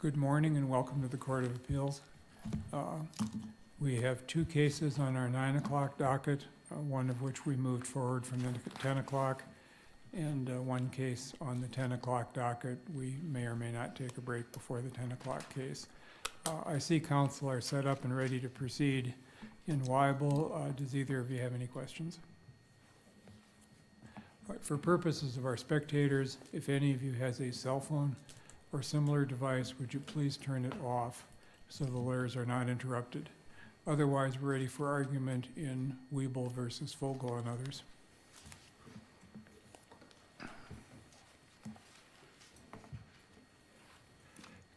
Good morning and welcome to the Court of Appeals. We have two cases on our 9 o'clock docket, one of which we moved forward from the 10 o'clock, and one case on the 10 o'clock docket. We may or may not take a break before the 10 o'clock case. I see counsel are set up and ready to proceed in Weibel. Does either of you have any questions? All right, for purposes of our spectators, if any of you has a cell phone or similar device, would you please turn it off so the lawyers are not interrupted? Otherwise, we're ready for argument in Weibel versus Fogel and others.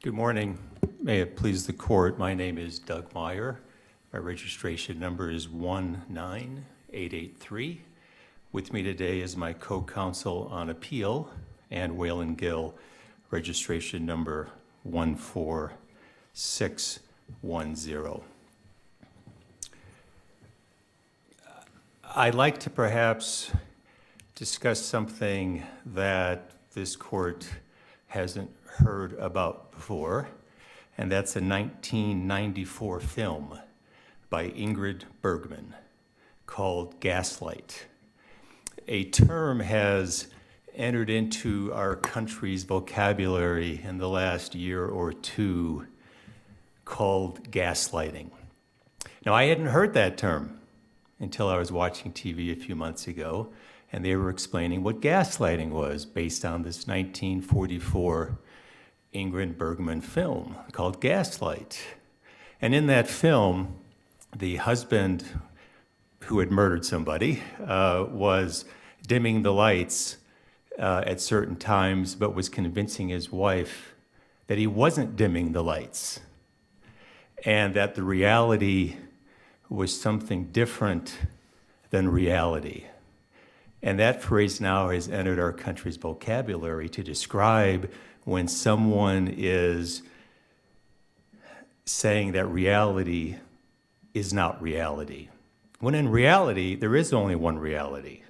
Good morning. May it please the court, my name is Doug Meyer. My registration number is 19883. With me today is my co-counsel on appeal, Ann Whalen Gill, registration number 14610. I'd like to perhaps discuss something that this court hasn't heard about before, and that's a 1994 film by Ingrid Bergman called Gaslight. A term has entered into our country's vocabulary in the last year or two called gaslighting. Now, I hadn't heard that term until I was watching TV a few months ago, and they were explaining what gaslighting was based on this 1944 Ingrid Bergman film called Gaslight. And in that film, the husband who had murdered somebody was dimming the lights at certain times, but was convincing his wife that he wasn't dimming the lights and that the reality was something different than reality. And that phrase now has entered our country's vocabulary to describe when someone is saying that reality is not reality. When in reality, there is only one reality.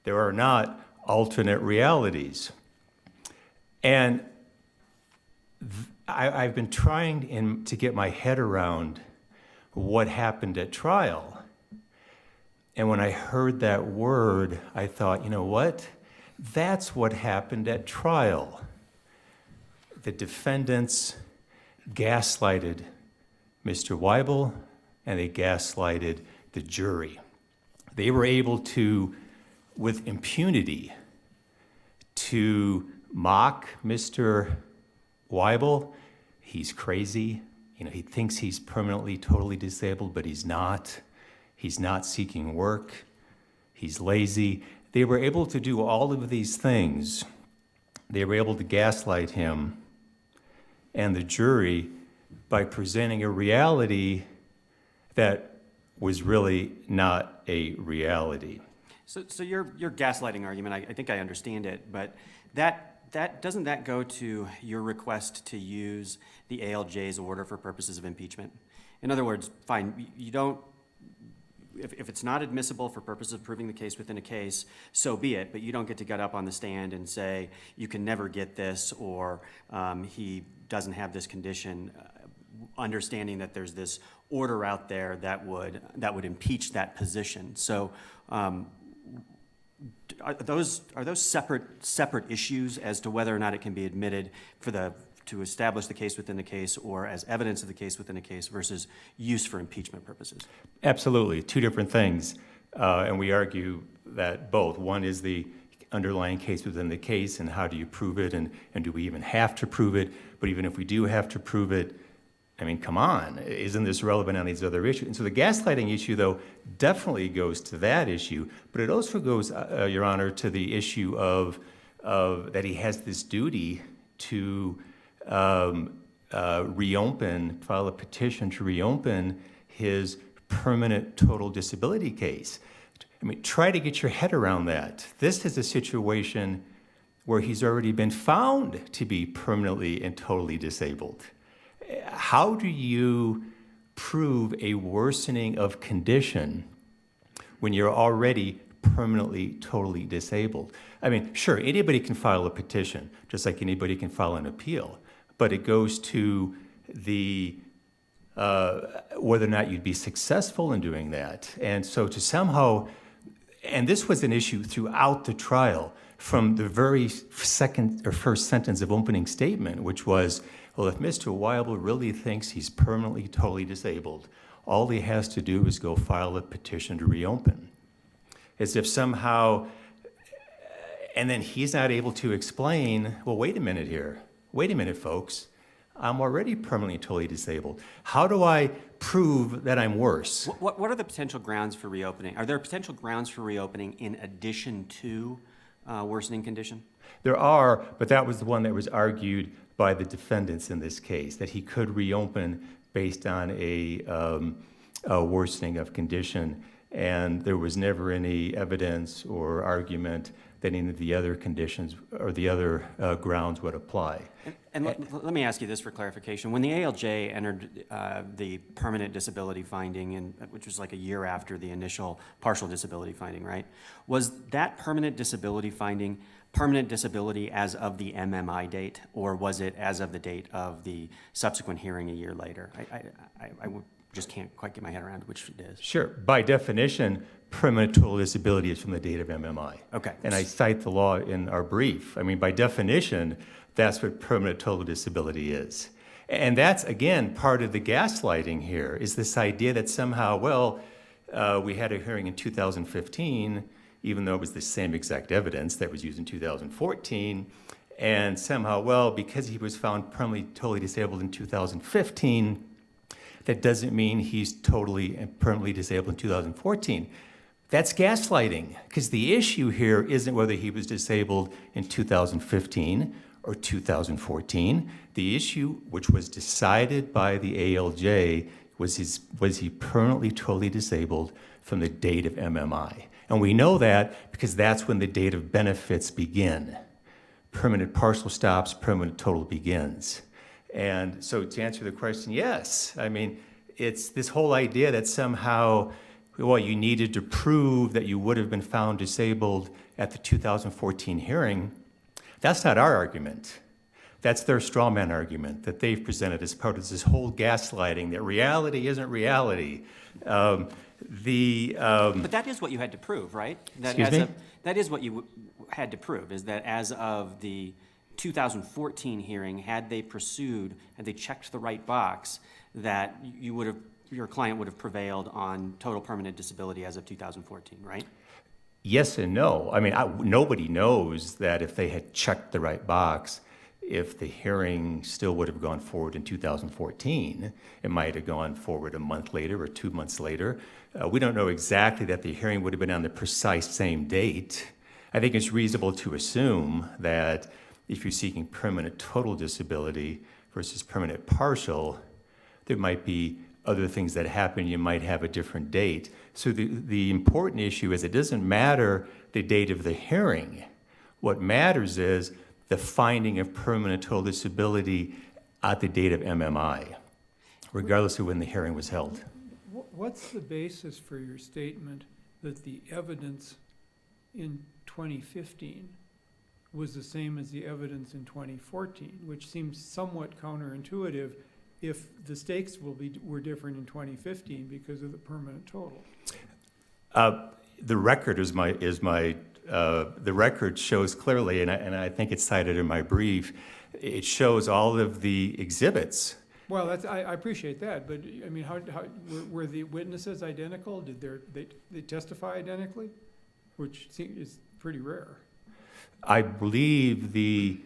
There are not alternate realities. And I've been trying to get my head around what happened at trial. And when I heard that word, I thought, you know what? That's what happened at trial. The defendants gaslighted Mr. Weibel, and they gaslighted the jury. They were able to, with impunity, to mock Mr. Weibel. He's crazy. He thinks he's permanently, totally disabled, but he's not. He's not seeking work. He's lazy. They were able to do all of these things. They were able to gaslight him and the jury by presenting a reality that was really not a reality. So your gaslighting argument, I think I understand it, but doesn't that go to your request to use the ALJ's order for purposes of impeachment? In other words, fine, you don't, if it's not admissible for purposes of proving the case within a case, so be it, but you don't get to get up on the stand and say, you can never get this, or he doesn't have this condition, understanding that there's this order out there that would impeach that position. So are those separate issues as to whether or not it can be admitted to establish the case within the case or as evidence of the case within a case versus use for impeachment purposes? Absolutely, two different things, and we argue that both. One is the underlying case within the case, and how do you prove it, and do we even have to prove it? But even if we do have to prove it, I mean, come on, isn't this relevant on these other issues? And so the gaslighting issue, though, definitely goes to that issue, but it also goes, Your Honor, to the issue of that he has this duty to reopen, file a petition to reopen his permanent total disability case. I mean, try to get your head around that. This is a situation where he's already been found to be permanently and totally disabled. How do you prove a worsening of condition when you're already permanently, totally disabled? I mean, sure, anybody can file a petition, just like anybody can file an appeal. but it goes to the whether or not you'd be successful in doing that. And so to somehow, and this was an issue throughout the trial, from the very first sentence of opening statement, which was, well, if Mr. Weibel really thinks he's permanently totally disabled, all he has to do is go file a petition to reopen. As if somehow, and then he's not able to explain, well, wait a minute here. Wait a minute, folks. I'm already permanently totally disabled. How do I prove that I'm worse? What are the potential grounds for reopening? Are there potential grounds for reopening in addition to worsening condition? There are, but that was the one that was argued by the defendants in this case, that he could reopen based on a worsening of condition, and there was never any evidence or argument that any of the other conditions or the other grounds would apply. And let me ask you this for clarification. When the ALJ entered the permanent disability finding, which was like a year after the initial partial disability finding, right? Was that permanent disability finding permanent disability as of the MMI date, or was it as of the date of the subsequent hearing a year later? I just can't quite get my head around which it is. Sure. By definition, permanent total disability is from the date of MMI. Okay. And I cite the law in our brief. I mean, by definition, that's what permanent total disability is. And that's, again, part of the gaslighting here, is this idea that somehow, well, we had a hearing in 2015, even though it was the same exact evidence that was used in 2014, and somehow, well, because he was found permanently totally disabled in 2015, that doesn't mean he's totally and permanently disabled in 2014. That's gaslighting, because the issue here isn't whether he was disabled in 2015 or 2014. The issue, which was decided by the ALJ, was he permanently totally disabled from the date of MMI. And we know that because that's when the date of benefits begin. Permanent partial stops, permanent total begins. And so to answer the question, yes. I mean, it's this whole idea that somehow, well, you needed to prove that you would have been found disabled at the 2014 hearing. That's not our argument. That's their straw man argument that they've presented as part of this whole gaslighting, that reality isn't reality. But that is what you had to prove, right? Excuse me? That is what you had to prove, is that as of the 2014 hearing, had they checked the right box, that your client would have prevailed on total permanent disability as of 2014, right? Yes and no. I mean, nobody knows that if they had checked the right box, if the hearing still would have gone forward in 2014. It might have gone forward a month later or 2 months later. We don't know exactly that the hearing would have been on the precise same date. I think it's reasonable to assume that if you're seeking permanent total disability versus permanent partial, there might be other things that happen. You might have a different date. So the important issue is it doesn't matter the date of the hearing. What matters is the finding of permanent total disability at the date of MMI, regardless of when the hearing was held. What's the basis for your statement that the evidence in 2015 was the same as the evidence in 2014, which seems somewhat counterintuitive if the stakes were different in 2015 because of the permanent total? The record the record shows clearly, and I think it's cited in my brief, it shows all of the exhibits. Well, I appreciate that, but I mean, how were the witnesses identical? Did they testify identically, which is pretty rare? I believe the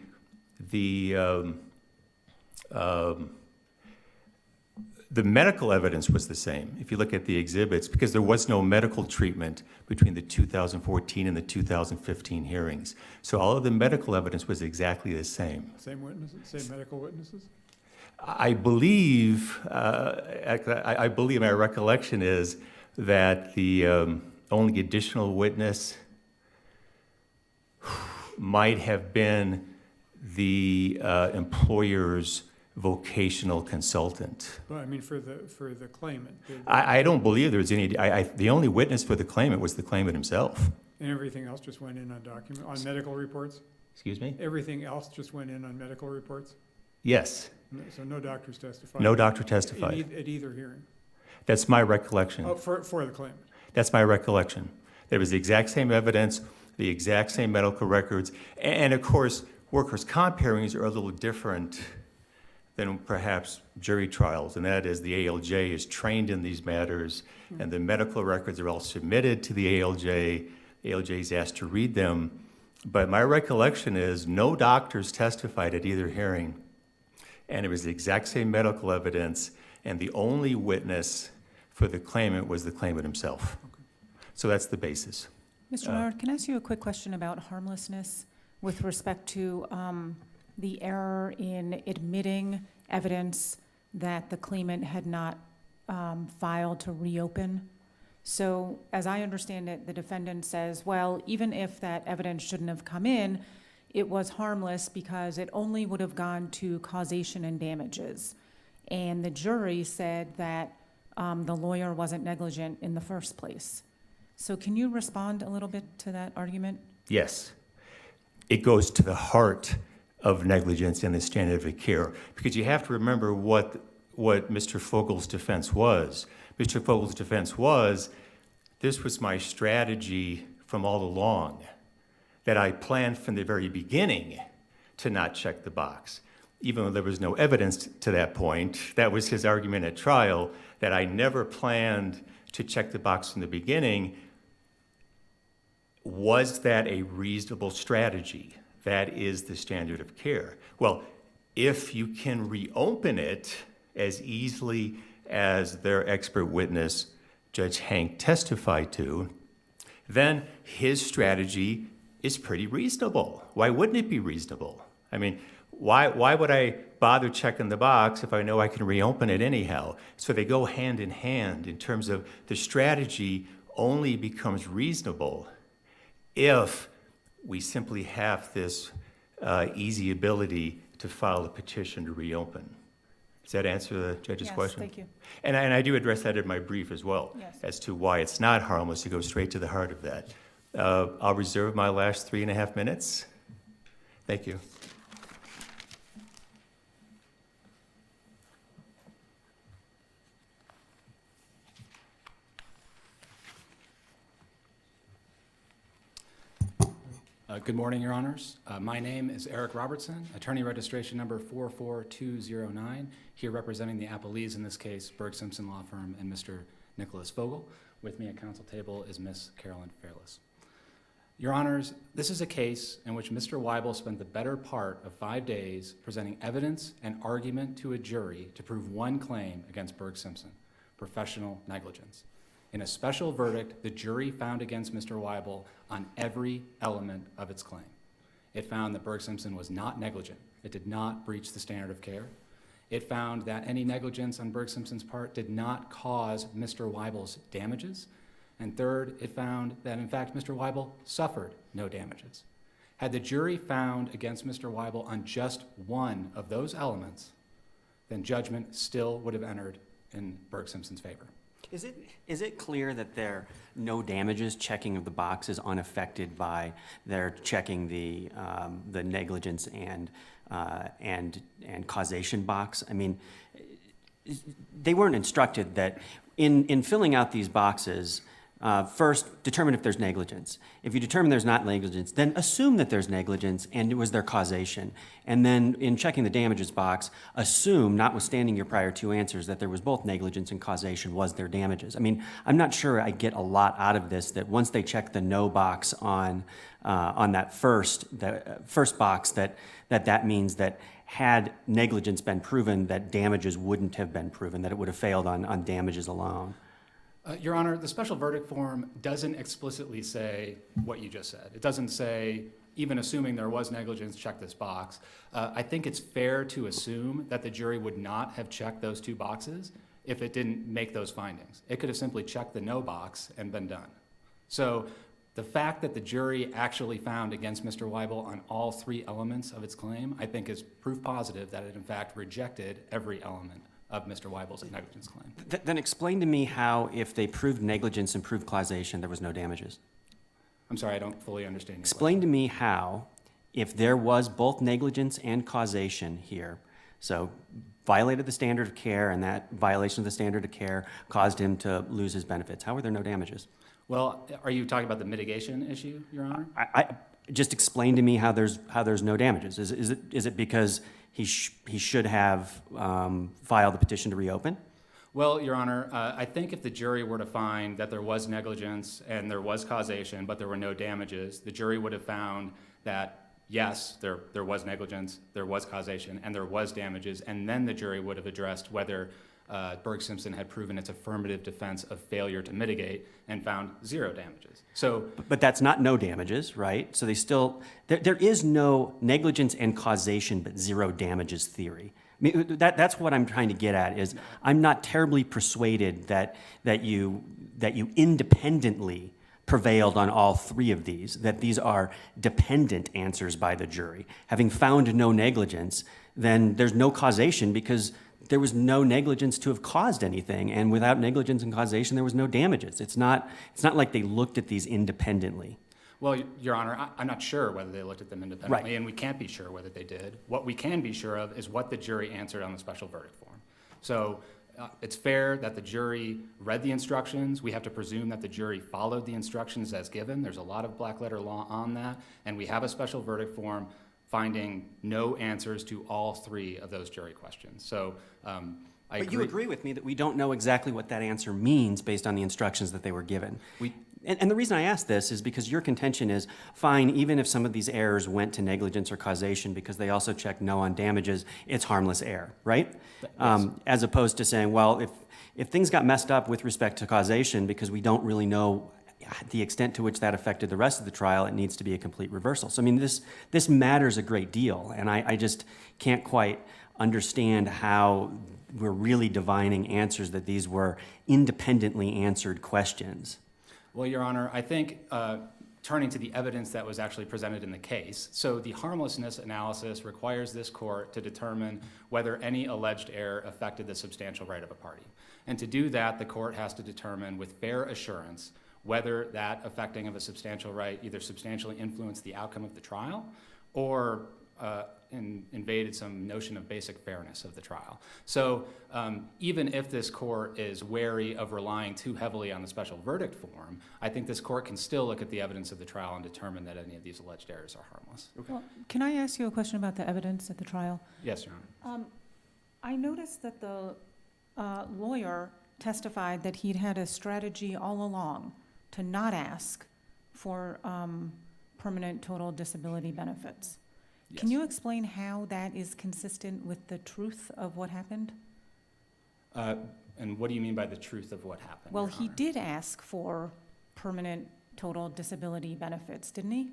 medical evidence was the same. If you look at the exhibits, because there was no medical treatment between the 2014 and the 2015 hearings, so all of the medical evidence was exactly the same. Same witnesses, same medical witnesses? I believe my recollection is that the only additional witness might have been the employer's vocational consultant. Well, I mean, for the claimant. I don't believe there was any. The only witness for the claimant was the claimant himself. And everything else just went in on medical reports? Excuse me? Everything else just went in on medical reports? Yes, So no doctors testified? no doctor in testified. At either hearing? That's my recollection. Oh, for the claimant? That's my recollection. There was the exact same evidence, the exact same medical records, and of course, workers' comp hearings are a little different than perhaps jury trials, and that is the ALJ is trained in these matters, and the medical records are all submitted to the ALJ. The ALJ is asked to read them, but my recollection is no doctors testified at either hearing, and it was the exact same medical evidence, and the only witness for the claimant was the claimant himself. So that's the basis. Mr. Howard, can I ask you a quick question about harmlessness with respect to the error in admitting evidence that the claimant had not filed to reopen? So as I understand it, the defendant says, well, even if that evidence shouldn't have come in, it was harmless because it only would have gone to causation and damages. And the jury said that the lawyer wasn't negligent in the first place. So can you respond a little bit to that argument? Yes. It goes to the heart of negligence and the standard of care, because you have to remember what Mr. Fogel's defense was. Mr. Fogel's defense was, this was my strategy from all along, that I planned from the very beginning to not check the box. Even though there was no evidence to that point, that was his argument at trial, that I never planned to check the box from the beginning. Was that a reasonable strategy? That is the standard of care. Well, if you can reopen it as easily as their expert witness, Judge Hank, testified to, then his strategy is pretty reasonable. Why wouldn't it be reasonable? I mean, why would I bother checking the box if I know I can reopen it anyhow? So they go hand in hand in terms of the strategy only becomes reasonable if we simply have this easy ability to file a petition to reopen. Does that answer the judge's question? Yes, thank you. And I do address that in my brief as well, Yes. as to why it's not harmless to go straight to the heart of that. I'll reserve my last 3.5 minutes. Thank you. Good morning, Your Honors. My name is Eric Robertson, attorney registration number 44209, here representing the appellees in this case, Berg Simpson Law Firm and Mr. Nicholas Fogel. With me at council table is Ms. Carolyn Fairless. Your Honors, this is a case in which Mr. Weibel spent the better part of 5 days presenting evidence and argument to a jury to prove one claim against Berg Simpson, professional negligence. In a special verdict, the jury found against Mr. Weibel on every element of its claim. It found that Berg Simpson was not negligent. It did not breach the standard of care. It found that any negligence on Berg Simpson's part did not cause Mr. Weibel's damages. And third, it found that, in fact, Mr. Weibel suffered no damages. Had the jury found against Mr. Weibel on just one of those elements, then judgment still would have entered in Berg Simpson's favor. Is it clear that their no damages checking of the box is unaffected by their checking the negligence and causation box? I mean, they weren't instructed that in filling out these boxes, first determine if there's negligence. If you determine there's not negligence, then assume that there's negligence and it was their causation. And then in checking the damages box, assume, notwithstanding your prior two answers, that there was both negligence and causation was their damages. I mean, I'm not sure I get a lot out of this, that once they check the no box on that first box, that means that had negligence been proven, that damages wouldn't have been proven, that it would have failed on damages alone. Your Honor, the special verdict form doesn't explicitly say what you just said. It doesn't say, even assuming there was negligence, check this box. I think it's fair to assume that the jury would not have checked those two boxes if it didn't make those findings. It could have simply checked the no box and been done. So the fact that the jury actually found against Mr. Weibel on all three elements of its claim, I think is proof positive that it in fact rejected every element of Mr. Weibel's negligence claim. Then explain to me how, if they proved negligence and proved causation, there was no damages. I'm sorry, I don't fully understand your Explain question. to me how, if there was both negligence and causation here, So violated the standard of care, and that violation of the standard of care caused him to lose his benefits. How are there no damages? Well, are you talking about the mitigation issue, Your Honor? I just explain to me how there's no damages. Is it because he should have filed the petition to reopen? Well, Your Honor, I think if the jury were to find that there was negligence and there was causation, but there were no damages, the jury would have found that, yes, there was negligence, there was causation, and there was damages, and then the jury would have addressed whether Berg-Simpson had proven its affirmative defense of failure to mitigate and found 0 damages. So, But that's not no damages, right? So there is no negligence and causation, but 0 damages theory. I mean, that's what I'm trying to get at, is I'm not terribly persuaded that you independently prevailed on all 3 of these, that these are dependent answers by the jury. Having found no negligence, then there's no causation because there was no negligence to have caused anything, and without negligence and causation, there was no damages. It's not like they looked at these independently. well, Your Honor, I'm not sure whether they looked at them independently, Right. and we can't be sure whether they did. What we can be sure of is what the jury answered on the special verdict form. So it's fair that the jury read the instructions. We have to presume that the jury followed the instructions as given. There's a lot of black letter law on that, and we have a special verdict form finding no answers to all 3 of those jury questions. So I agree. But you agree with me that we don't know exactly what that answer means based on the instructions that they were given. And the reason I ask this is because your contention is, fine, even if some of these errors went to negligence or causation because they also checked no on damages, it's harmless error, right? Yes. As opposed to saying, well, if things got messed up with respect to causation because we don't really know the extent to which that affected the rest of the trial, it needs to be a complete reversal. So, I mean, this matters a great deal, and I just can't quite understand how we're really divining answers that these were independently answered questions. Well, Your Honor, I think turning to the evidence that was actually presented in the case, so the harmlessness analysis requires this court to determine whether any alleged error affected the substantial right of a party. And to do that, the court has to determine with fair assurance whether that affecting of a substantial right either substantially influenced the outcome of the trial or invaded some notion of basic fairness of the trial. So even if this court is wary of relying too heavily on the special verdict form, I think this court can still look at the evidence of the trial and determine that any of these alleged errors are harmless. Well, can I ask you a question about the evidence at the trial? Yes, Your Honor. I noticed that the lawyer testified that he'd had a strategy all along to not ask for permanent total disability benefits. Can Yes. you explain how that is consistent with the truth of what happened? And what do you mean by the truth of what happened? Well, Your he Honor? did ask for permanent total disability benefits, didn't he?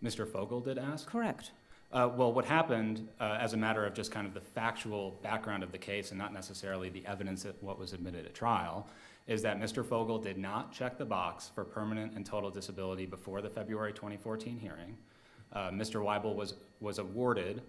Mr. Fogel did ask? Correct. Well, what happened, as a matter of just kind of the factual background of the case and not necessarily the evidence that what was admitted at trial, is that Mr. Fogel did not check the box for permanent and total disability before the February 2014 hearing. Mr. Weibel was awarded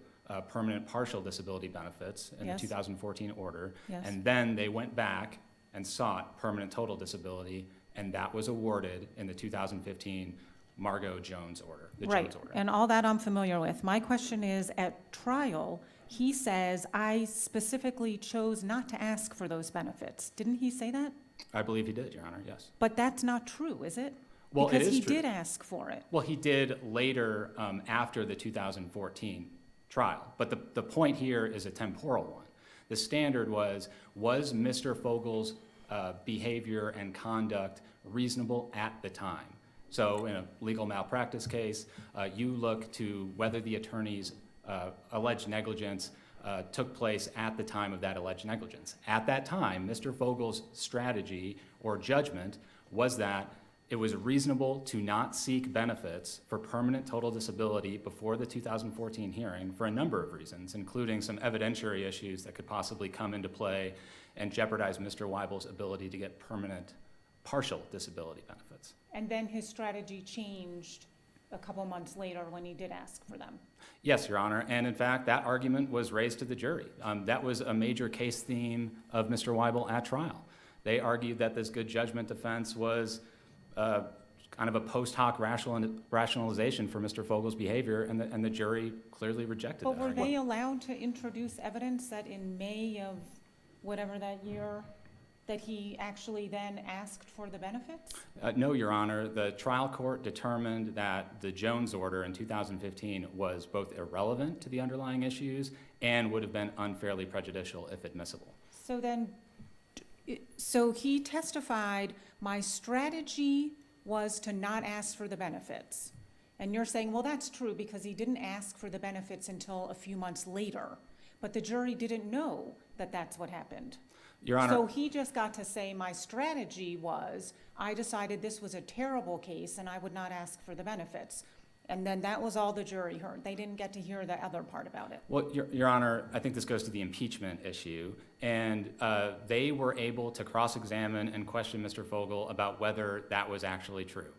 permanent partial disability benefits in Yes. the 2014 order. Yes. And then they went back and sought permanent total disability, and that was awarded in the 2015 Margot Jones order, the Right, Jones order. and all that I'm familiar with. My question is, at trial, he says, I specifically chose not to ask for those benefits. Didn't he say that? I believe he did, Your Honor, yes. But that's not true, is it? Well, it Because is he true. did ask for it. Well, he did later after the 2014 trial. But the point here is a temporal one. The standard was Mr. Fogel's behavior and conduct reasonable at the time? So in a legal malpractice case, you look to whether the attorney's alleged negligence took place at the time of that alleged negligence. At that time, Mr. Fogel's strategy or judgment was that it was reasonable to not seek benefits for permanent total disability before the 2014 hearing for a number of reasons, including some evidentiary issues that could possibly come into play and jeopardize Mr. Weibel's ability to get permanent partial disability benefits. And then his strategy changed a couple months later when he did ask for them. Yes, Your Honor, and in fact, that argument was raised to the jury. That was a major case theme of Mr. Weibel at trial. They argued that this good judgment defense was kind of a post hoc rationalization for Mr. Fogel's behavior, and the jury clearly rejected But that were argument. they allowed to introduce evidence that in May of whatever that year, that he actually then asked for the benefits? No, Your Honor. The trial court determined that the Jones order in 2015 was both irrelevant to the underlying issues and would have been unfairly prejudicial if admissible. So then, so he testified, my strategy was to not ask for the benefits. And you're saying, well, that's true because he didn't ask for the benefits until a few months later. But the jury didn't know that that's what happened. Your Honor. So he just got to say, my strategy was, I decided this was a terrible case and I would not ask for the benefits. And then that was all the jury heard. They didn't get to hear the other part about it. Well, Your Honor, I think this goes to the impeachment issue, and they were able to cross-examine and question Mr. Fogel about whether that was actually true,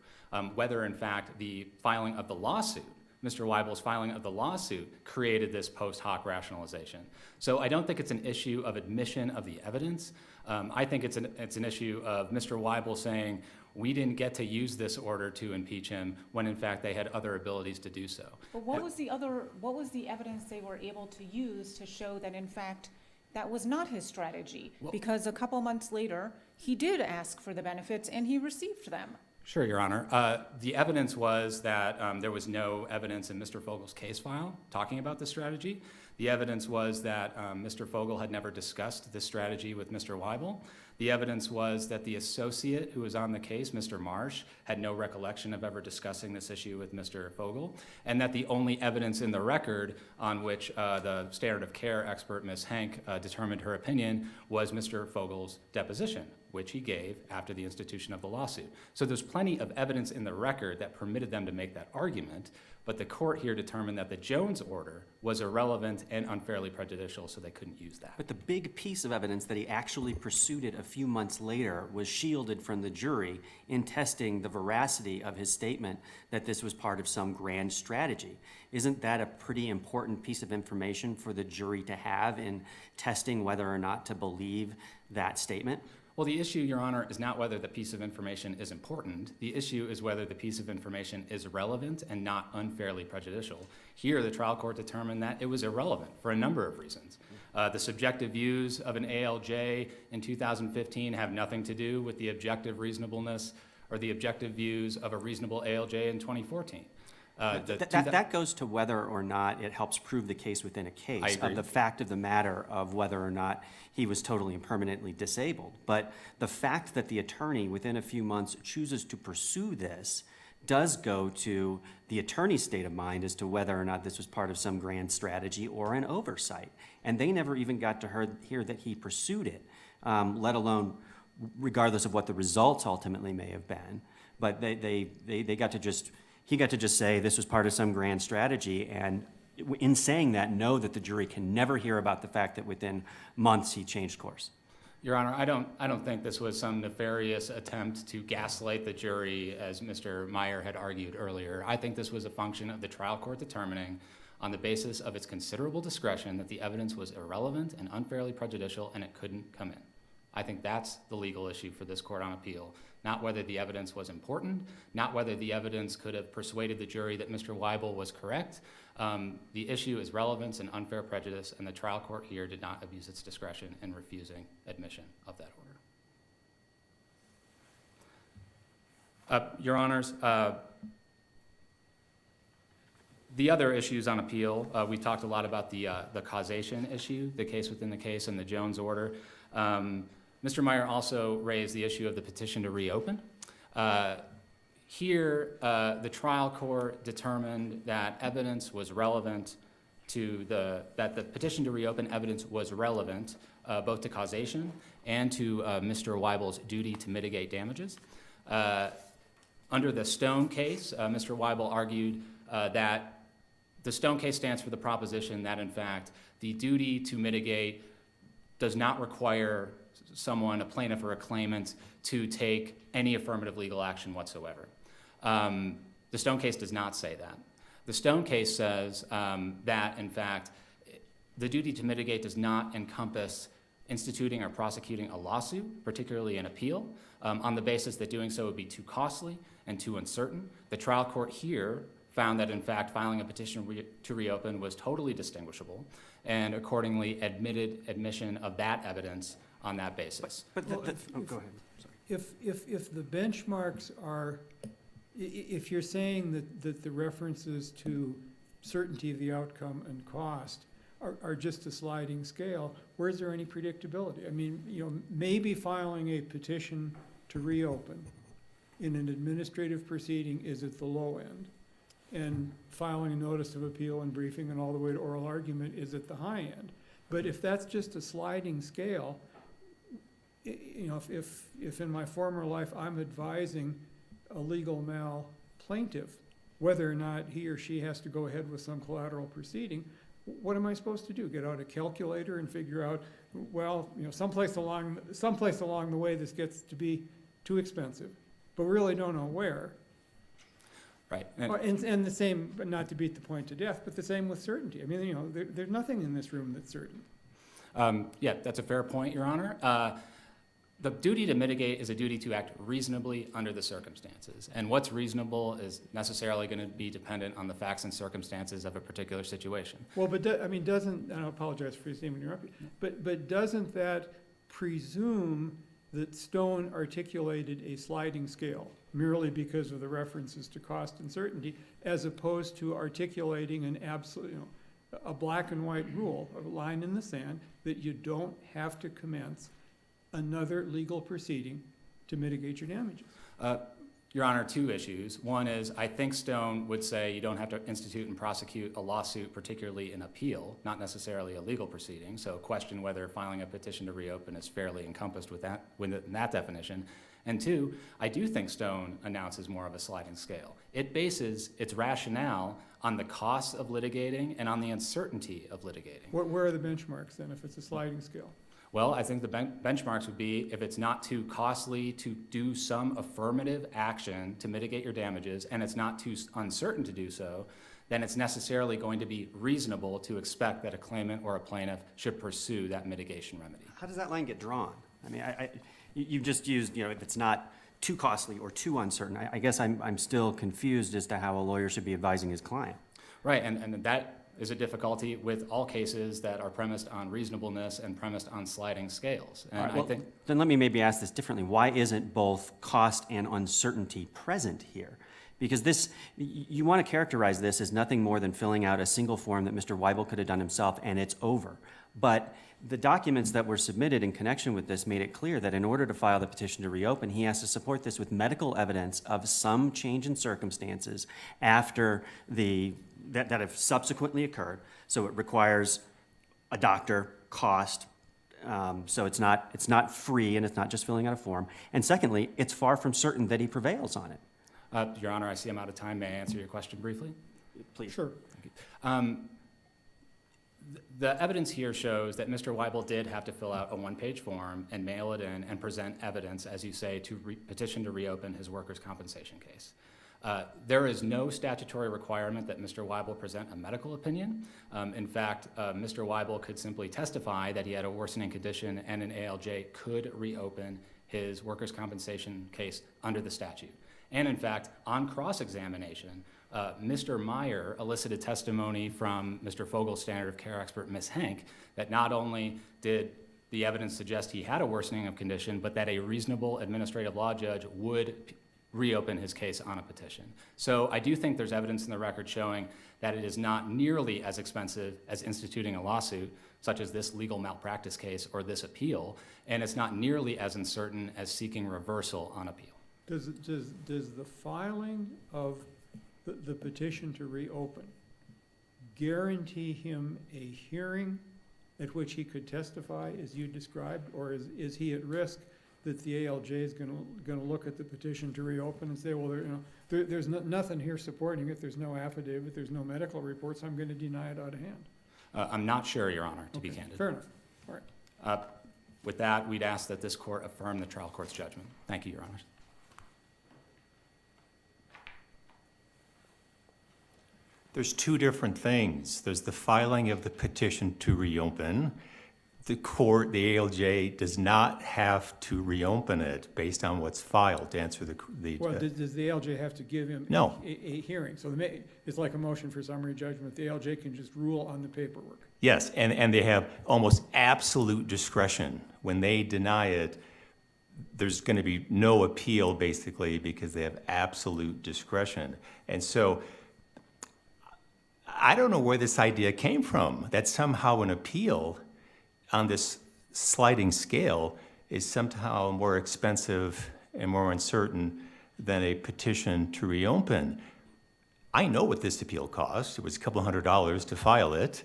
whether, in fact, the filing of the lawsuit, Mr. Weibel's filing of the lawsuit, created this post hoc rationalization. So I don't think it's an issue of admission of the evidence. I think it's an issue of Mr. Weibel saying, we didn't get to use this order to impeach him when in fact they had other abilities to do so. But what was the evidence they were able to use to show that in fact that was not his strategy? Well, because a couple months later, he did ask for the benefits and he received them. Sure, Your Honor. The evidence was that there was no evidence in Mr. Fogel's case file talking about the strategy. The evidence was that Mr. Fogel had never discussed this strategy with Mr. Weibel. The evidence was that the associate who was on the case, Mr. Marsh, had no recollection of ever discussing this issue with Mr. Fogel, and that the only evidence in the record on which the standard of care expert, Ms. Hank, determined her opinion was Mr. Fogel's deposition, which he gave after the institution of the lawsuit. So there's plenty of evidence in the record that permitted them to make that argument, but the court here determined that the Jones order was irrelevant and unfairly prejudicial, so they couldn't use that. But the big piece of evidence that he actually pursued it a few months later was shielded from the jury in testing the veracity of his statement that this was part of some grand strategy. Isn't that a pretty important piece of information for the jury to have in testing whether or not to believe that statement? Well, the issue, Your Honor, is not whether the piece of information is important. The issue is whether the piece of information is relevant and not unfairly prejudicial. Here, the trial court determined that it was irrelevant for a number of reasons. The subjective views of an ALJ in 2015 have nothing to do with the objective reasonableness or the objective views of a reasonable ALJ in 2014. That goes to whether or not it helps prove the case within a case. I agree. Of the fact of the matter of whether or not he was totally and permanently disabled. But the fact that the attorney within a few months chooses to pursue this does go to the attorney's state of mind as to whether or not this was part of some grand strategy or an oversight. And they never even got to hear that he pursued it, let alone regardless of what the results ultimately may have been. But they got to just... He got to just say this was part of some grand strategy, and in saying that, know that the jury can never hear about the fact that within months he changed course. Your Honor, I don't think this was some nefarious attempt to gaslight the jury, as Mr. Meyer had argued earlier. I think this was a function of the trial court determining, on the basis of its considerable discretion, that the evidence was irrelevant and unfairly prejudicial, and it couldn't come in. I think that's the legal issue for this court on appeal, not whether the evidence was important, not whether the evidence could have persuaded the jury that Mr. Weibel was correct. The issue is relevance and unfair prejudice, and the trial court here did not abuse its discretion in refusing admission of that order. Your Honors, the other issues on appeal, we talked a lot about the causation issue, the case within the case, and the Jones order. Mr. Meyer also raised the issue of the petition to reopen. Here, the trial court determined that evidence was relevant to that the petition to reopen evidence was relevant both to causation and to Mr. Weibel's duty to mitigate damages. Under the Stone case, Mr. Weibel argued that the Stone case stands for the proposition that, in fact, the duty to mitigate does not require someone, a plaintiff or a claimant, to take any affirmative legal action whatsoever. The Stone case does not say that. The Stone case says that, in fact, the duty to mitigate does not encompass instituting or prosecuting a lawsuit, particularly an appeal, on the basis that doing so would be too costly and too uncertain. The trial court here found that, in fact, filing a petition to reopen was totally distinguishable, and accordingly admitted admission of that evidence on that basis. But Well, go ahead. Sorry. If the benchmarks are, if you're saying that the references to certainty of the outcome and cost are just a sliding scale, where's there any predictability? I mean, maybe filing a petition to reopen in an administrative proceeding is at the low end, and filing a notice of appeal and briefing and all the way to oral argument is at the high end. But if that's just a sliding scale, if in my former life I'm advising a legal mal plaintiff, whether or not he or she has to go ahead with some collateral proceeding, what am I supposed to do? Get out a calculator and figure out, well, someplace along the way this gets to be too expensive, but we really don't know where. Right. And the same, but not to beat the point to death, but the same with certainty. I mean, there's nothing in this room that's certain. Yeah, that's a fair point, Your Honor. The duty to mitigate is a duty to act reasonably under the circumstances. And what's reasonable is necessarily going to be dependent on the facts and circumstances of a particular situation. Well, but doesn't, and I apologize for seeming to interrupt you, but doesn't that presume that Stone articulated a sliding scale merely because of the references to cost and certainty, as opposed to articulating an absolute, a black and white rule, a line in the sand, that you don't have to commence another legal proceeding to mitigate your damages? Your Honor, two issues. One is, I think Stone would say you don't have to institute and prosecute a lawsuit, particularly an appeal, not necessarily a legal proceeding. So question whether filing a petition to reopen is fairly encompassed within that definition. And two, I do think Stone announces more of a sliding scale. It bases its rationale on the costs of litigating and on the uncertainty of litigating. Where are the benchmarks then, if it's a sliding scale? Well, I think the benchmarks would be if it's not too costly to do some affirmative action to mitigate your damages, and it's not too uncertain to do so, then it's necessarily going to be reasonable to expect that a claimant or a plaintiff should pursue that mitigation remedy. How does that line get drawn? I mean, you've just used, if it's not too costly or too uncertain. I guess I'm still confused as to how a lawyer should be advising his client. Right, and that is a difficulty with all cases that are premised on reasonableness and premised on sliding scales. And I think then let me maybe ask this differently. Why isn't both cost and uncertainty present here? Because this, you want to characterize this as nothing more than filling out a single form that Mr. Weibel could have done himself, and it's over. But the documents that were submitted in connection with this made it clear that in order to file the petition to reopen, he has to support this with medical evidence of some change in circumstances after that have subsequently occurred. So it requires a doctor, cost, so it's not free and it's not just filling out a form. And secondly, it's far from certain that he prevails on it. Your Honor, I see I'm out of time. May I answer your question briefly? Please. Sure. The evidence here shows that Mr. Weibel did have to fill out a one-page form and mail it in and present evidence, as you say, to petition to reopen his workers' compensation case. There is no statutory requirement that Mr. Weibel present a medical opinion. In fact, Mr. Weibel could simply testify that he had a worsening condition and an ALJ could reopen his workers' compensation case under the statute. And in fact, on cross-examination, Mr. Meyer elicited testimony from Mr. Fogel's standard of care expert, Ms. Hank, that not only did the evidence suggest he had a worsening of condition, but that a reasonable administrative law judge would reopen his case on a petition. So I do think there's evidence in the record showing that it is not nearly as expensive as instituting a lawsuit, such as this legal malpractice case or this appeal, and it's not nearly as uncertain as seeking reversal on appeal. Does the filing of the petition to reopen guarantee him a hearing at which he could testify as you described, or is he at risk that the ALJ is going to look at the petition to reopen and say, well, there's nothing here supporting it, there's no affidavit, there's no medical reports, I'm going to deny it out of hand? I'm not sure, Your honor, to be candid. Fair enough. All right. With that, we'd ask that this court affirm the trial court's judgment. Thank you, Your honors. There's two different things. There's the filing of the petition to reopen. the court, the ALJ, does not have to reopen it based on what's filed to answer the. Well, does the ALJ have to give him? No. A hearing? So it's like a motion for summary judgment. The ALJ can just rule on the paperwork. Yes, and they have almost absolute discretion. When they deny it, there's going to be no appeal, basically, because they have absolute discretion. And so I don't know where this idea came from, that somehow an appeal on this sliding scale is somehow more expensive and more uncertain than a petition to reopen. I know what this appeal cost. It was a couple $100 to file it,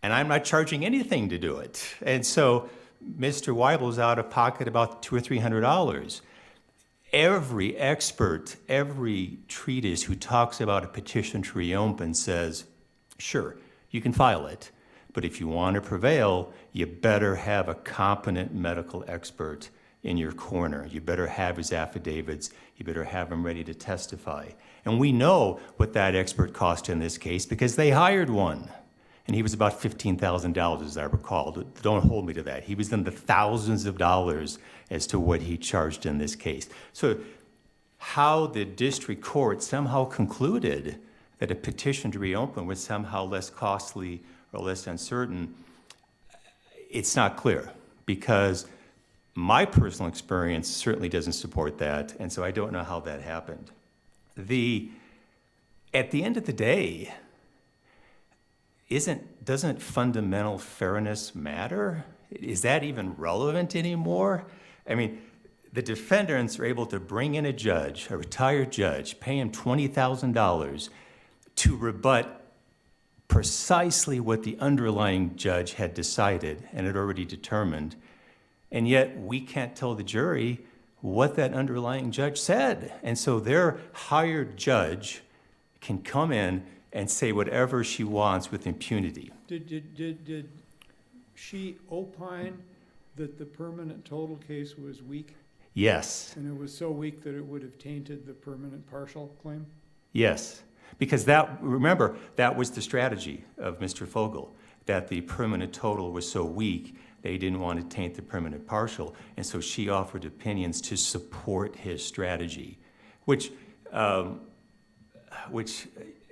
and I'm not charging anything to do it. And so Mr. Weibel's out of pocket about $200 or $300. Every expert, every treatise who talks about a petition to reopen says, sure, you can file it, but if you want to prevail, you better have a competent medical expert in your corner. You better have his affidavits. You better have him ready to testify. And we know what that expert cost in this case because they hired one. And he was about $15,000, as I recall. Don't hold me to that. He was in the thousands of dollars as to what he charged in this case. So how the district court somehow concluded that a petition to reopen was somehow less costly or less uncertain, it's not clear, because my personal experience certainly doesn't support that, and so I don't know how that happened. At the end of the day, doesn't fundamental fairness matter? Is that even relevant anymore? I mean, the defendants are able to bring in a judge, a retired judge, pay him $20,000 to rebut precisely what the underlying judge had decided and had already determined, and yet we can't tell the jury what that underlying judge said. And so their hired judge can come in and say whatever she wants with impunity. Did she opine that the permanent total case was weak? Yes. And it was so weak that it would have tainted the permanent partial claim? Yes. Because remember, that was the strategy of Mr. Fogel, that the permanent total was so weak, they didn't want to taint the permanent partial, and so she offered opinions to support his strategy,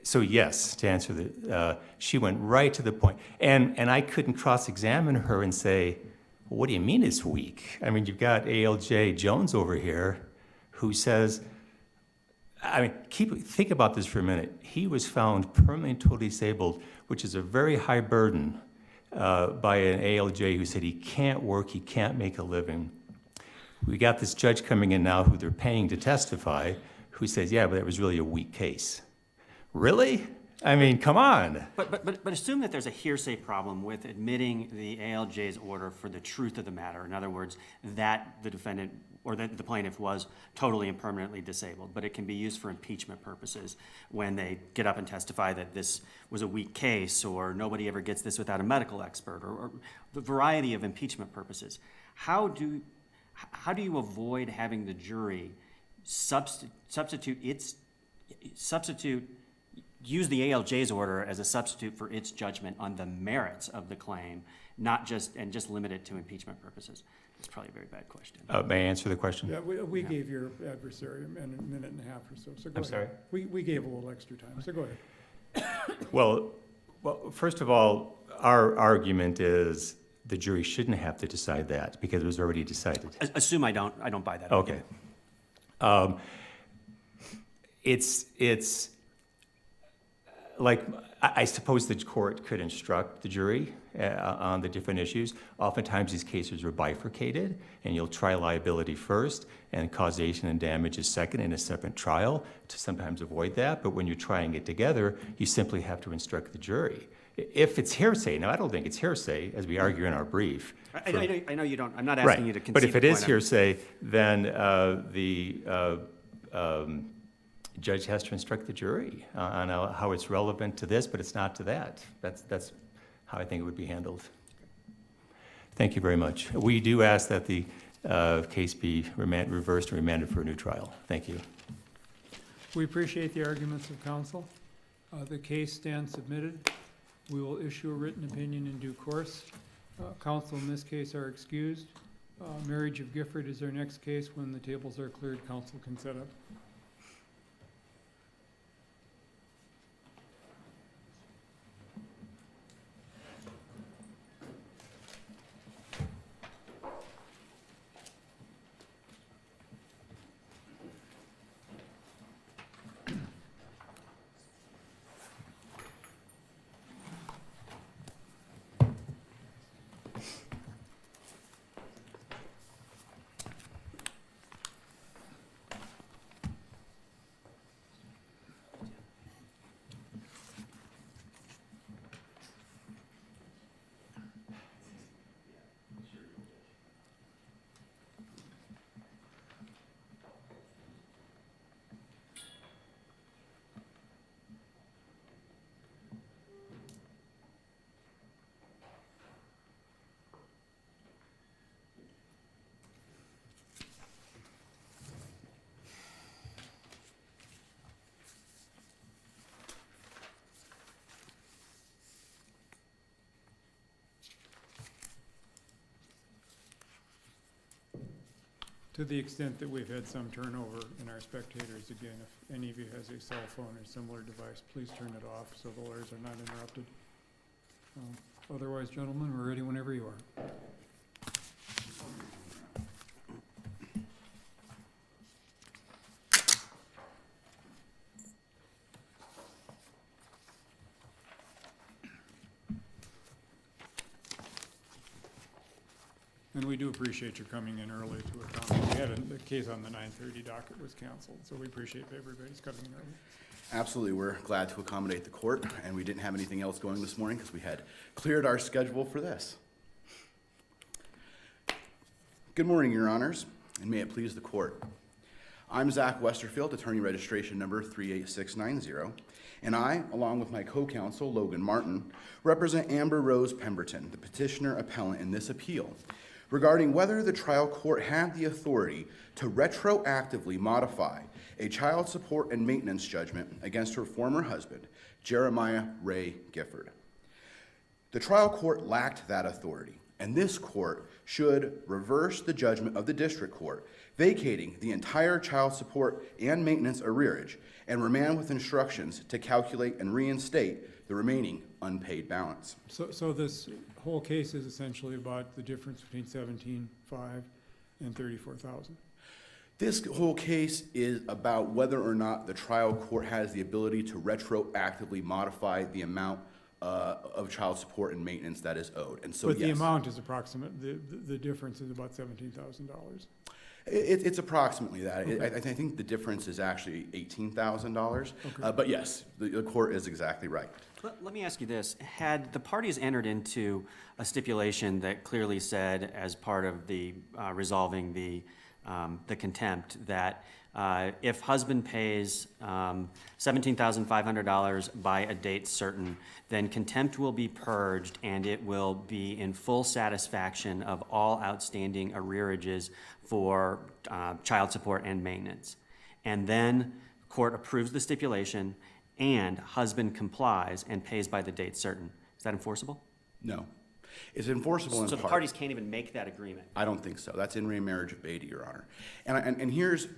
so yes, to answer she went right to the point. And I couldn't cross-examine her and say, well, what do you mean it's weak? I mean, you've got ALJ Jones over here who says, I mean, think about this for a minute. He was found permanently totally disabled, which is a very high burden by an ALJ who said he can't work, he can't make a living. We got this judge coming in now who they're paying to testify, who says, yeah, but that was really a weak case. Really? I mean, come on. But assume that there's a hearsay problem with admitting the ALJ's order for the truth of the matter. In other words, that the defendant or that the plaintiff was totally and permanently disabled, but it can be used for impeachment purposes when they get up and testify that this was a weak case or nobody ever gets this without a medical expert or the variety of impeachment purposes. How do you avoid having the jury use the ALJ's order as a substitute for its judgment on the merits of the claim, not just limit it to impeachment purposes? That's probably a very bad question. May I answer the question? Yeah, we gave your adversary a minute and a half or so go ahead. I'm sorry? We gave a little extra time, so go ahead. Well, first of all, our argument is the jury shouldn't have to decide that because it was already decided. Assume I don't buy that. Okay. It's like, I suppose the court could instruct the jury on the different issues. Oftentimes these cases are bifurcated, and you'll try liability first and causation and damages second in a separate trial to sometimes avoid that. But when you're trying it together, you simply have to instruct the jury. If it's hearsay, now I don't think it's hearsay, as we argue in our brief. I know you don't. I'm not asking you to concede. But if it the is point. hearsay, then the judge has to instruct the jury on how it's relevant to this, but it's not to that. That's how I think it would be handled. Thank you very much. We do ask that the case be reversed and remanded for a new trial. Thank you. We appreciate the arguments of counsel. The case stands submitted. We will issue a written opinion in due course. Counsel in this case are excused. Marriage of Gifford is our next case. When the tables are cleared, counsel can set up. To the extent that we've had some turnover in our spectators, again, if any of you has a cell phone or similar device, please turn it off so the lawyers are not interrupted. Otherwise, gentlemen, we're ready whenever you are. And we do appreciate your coming in early to accommodate. We had a case on the 9:30 docket was canceled, so we appreciate everybody's coming in early. Absolutely, we're glad to accommodate the court, and we didn't have anything else going this morning because we had cleared our schedule for this. Good morning, Your Honors, and may it please the court. I'm Zach Westerfield, attorney registration number 38690, and I, along with my co-counsel Logan Martin, represent Amber Rose Pemberton, the petitioner appellant in this appeal, regarding whether the trial court had the authority to retroactively modify a child support and maintenance judgment against her former husband, Jeremiah Ray Gifford. The trial court lacked that authority, and this court should reverse the judgment of the district court, vacating the entire child support and maintenance arrearage, and remand with instructions to calculate and reinstate the remaining unpaid balance. So this whole case is essentially about the difference between 17.5 and 34,000. This whole case is about whether or not the trial court has the ability to retroactively modify the amount of child support and maintenance that is owed. And so, But the yes, amount is approximate, the difference is about $17,000. it's approximately that. Okay. I think the difference is actually $18,000. Okay. But yes, the court is exactly right. Let me ask you this. Had the parties entered into a stipulation that clearly said, as part of the resolving the contempt, that if husband pays $17,500 by a date certain, then contempt will be purged and it will be in full satisfaction of all outstanding arrearages for child support and maintenance. And then court approves the stipulation and husband complies and pays by the date certain. Is that enforceable? No. It's enforceable in So the part. parties can't even make that agreement? I don't think so. That's in remarriage of Beatty, Your Honor. And here's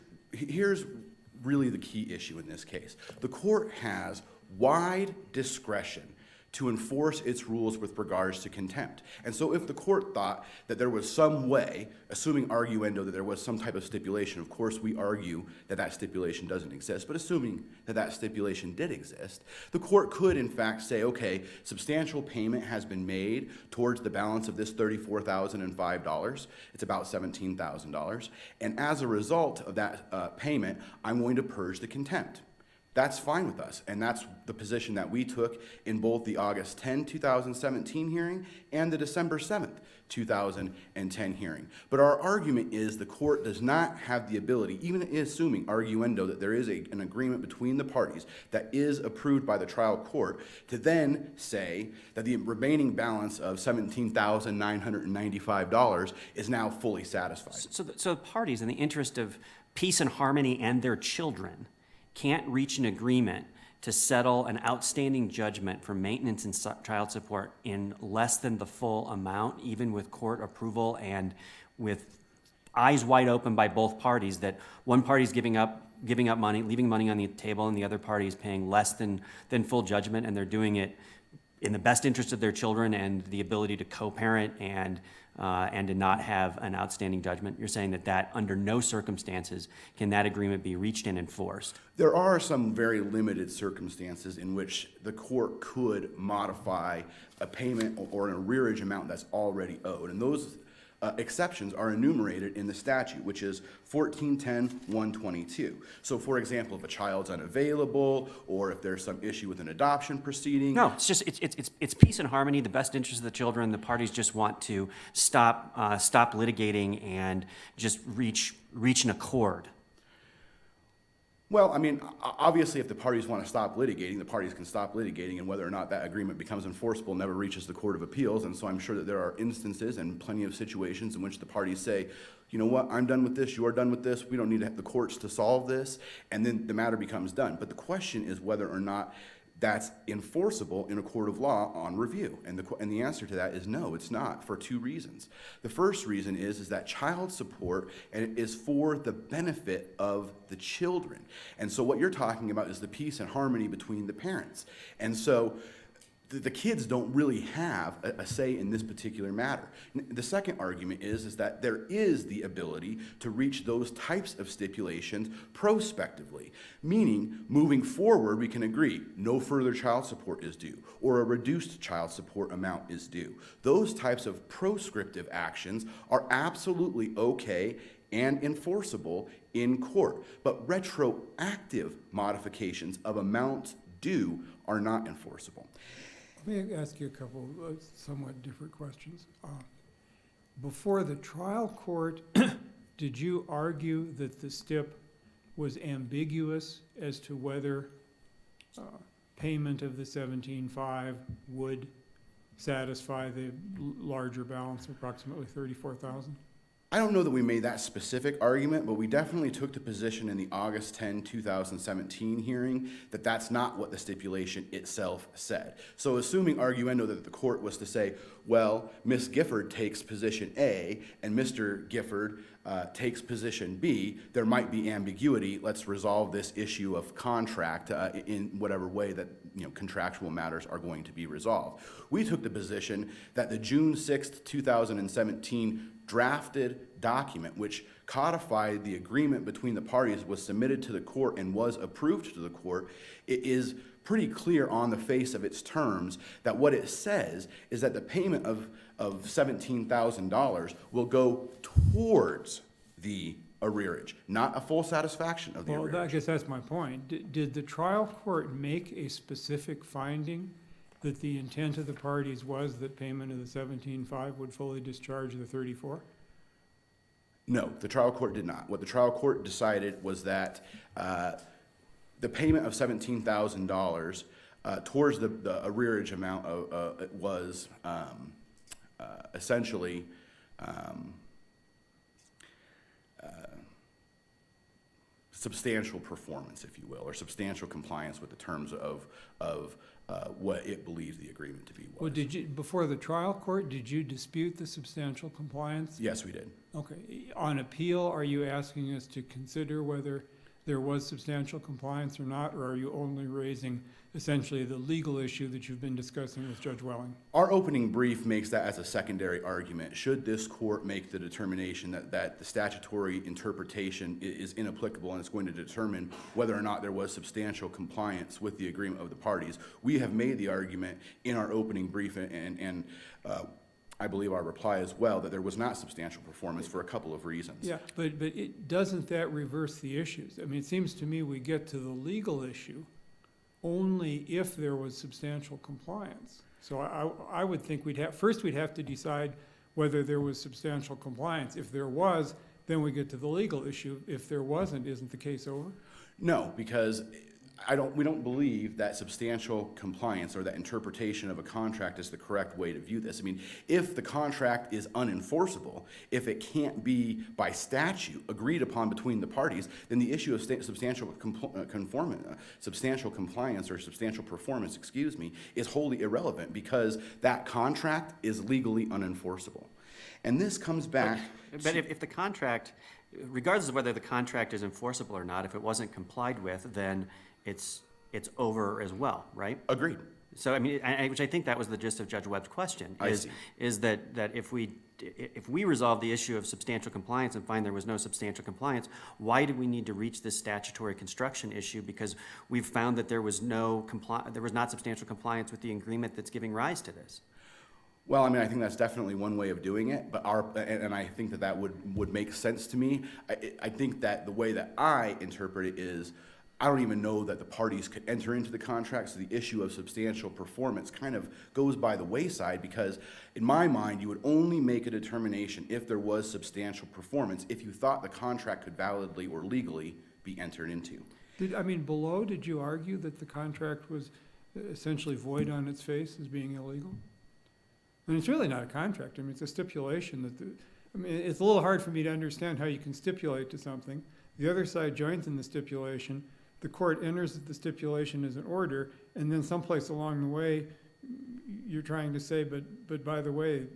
really the key issue in this case. The court has wide discretion to enforce its rules with regards to contempt. And so if the court thought that there was some way, assuming arguendo that there was some type of stipulation, of course we argue that that stipulation doesn't exist, but assuming that that stipulation did exist, the court could in fact say, okay, substantial payment has been made towards the balance of this $34,005. It's about $17,000. And as a result of that payment, I'm going to purge the contempt. That's fine with us, and that's the position that we took in both the August 10, 2017 hearing and the December 7th, 2010 hearing. But our argument is the court does not have the ability, even assuming arguendo that there is an agreement between the parties that is approved by the trial court, to then say that the remaining balance of $17,995 is now fully satisfied. So the parties, in the interest of peace and harmony and their children, can't reach an agreement to settle an outstanding judgment for maintenance and child support in less than the full amount, even with court approval and with eyes wide open by both parties, that one party's giving up money, leaving money on the table, and the other party is paying less than full judgment, and they're doing it in the best interest of their children and the ability to co-parent and to not have an outstanding judgment. You're saying that under no circumstances can that agreement be reached and enforced? There are some very limited circumstances in which the court could modify a payment or an arrearage amount that's already owed, and those exceptions are enumerated in the statute, which is 1410-122. So for example, if a child's unavailable, or if there's some issue with an adoption proceeding. No, it's just, it's peace and harmony, the best interest of the children. The parties just want to stop litigating and just reach an accord. Well, I mean, obviously, if the parties want to stop litigating, the parties can stop litigating, and whether or not that agreement becomes enforceable never reaches the Court of Appeals. And so I'm sure that there are instances and plenty of situations in which the parties say, you know what, I'm done with this, you are done with this, we don't need the courts to solve this, and then the matter becomes done. But the question is whether or not that's enforceable in a court of law on review. And the answer to that is no, it's not, for two reasons. The first reason is that child support is for the benefit of the children. And so what you're talking about is the peace and harmony between the parents. And so the kids don't really have a say in this particular matter. The second argument is that there is the ability to reach those types of stipulations prospectively, meaning moving forward we can agree no further child support is due or a reduced child support amount is due. Those types of proscriptive actions are absolutely okay and enforceable in court, but retroactive modifications of amounts due are not enforceable. Let me ask you a couple of somewhat different questions. Before the trial court, did you argue that the stip was ambiguous as to whether payment of the 17.5 would satisfy the larger balance of approximately $34,000? I don't know that we made that specific argument, but we definitely took the position in the August 10, 2017 hearing that that's not what the stipulation itself said. So assuming arguendo that the court was to say, well, Ms. Gifford takes position A and Mr. Gifford takes position B, there might be ambiguity. Let's resolve this issue of contract in whatever way that contractual matters are going to be resolved. We took the position that the June 6, 2017 drafted document, which codified the agreement between the parties, was submitted to the court and was approved to the court. It is pretty clear on the face of its terms that what it says is that the payment of $17,000 will go towards the arrearage, not a full satisfaction of the arrearage. Well, I guess that's my point. Did the trial court make a specific finding that the intent of the parties was that payment of the 17.5 would fully discharge the 34? No, the trial court did not. What the trial court decided was that the payment of $17,000 towards the arrearage amount was essentially substantial performance, if you will, or substantial compliance with the terms of what it believed the agreement to be was. Well, before the trial court, did you dispute the substantial compliance? Yes, we did. Okay. On appeal, are you asking us to consider whether there was substantial compliance or not, or are you only raising essentially the legal issue that you've been discussing with Judge Welling? Our opening brief makes that as a secondary argument. Should this court make the determination that the statutory interpretation is inapplicable and it's going to determine whether or not there was substantial compliance with the agreement of the parties, we have made the argument in our opening brief and I believe our reply as well, that there was not substantial performance for a couple of reasons. Yeah, but doesn't that reverse the issues? I mean, it seems to me we get to the legal issue only if there was substantial compliance. So I would think first we'd have to decide whether there was substantial compliance. If there was, then we get to the legal issue. If there wasn't, isn't the case over? No, because we don't believe that substantial compliance or that interpretation of a contract is the correct way to view this. I mean, if the contract is unenforceable, if it can't be by statute agreed upon between the parties, then the issue of substantial compliance or substantial performance, is wholly irrelevant because that contract is legally unenforceable. And this comes back. But if the contract, regardless of whether the contract is enforceable or not, if it wasn't complied with, then it's over as well, right? Agreed. So, I mean, which I think that was the gist of Judge Webb's question, is that if we resolve the issue of substantial compliance and find there was no substantial compliance, why do we need to reach this statutory construction issue? Because we've found that there was not substantial compliance with the agreement that's giving rise to this. Well, I mean, I think that's definitely one way of doing it, but and I think that would make sense to me. I think that the way that I interpret it is, I don't even know that the parties could enter into the contract, so the issue of substantial performance kind of goes by the wayside, because in my mind, you would only make a determination if there was substantial performance if you thought the contract could validly or legally be entered into. Below, did you argue that the contract was essentially void on its face as being illegal? I mean, it's really not a contract. I mean, it's a stipulation that it's a little hard for me to understand how you can stipulate to something. The other side joins in the stipulation. The court enters that the stipulation is an order, and then someplace along the way, you're trying to say, but by the way,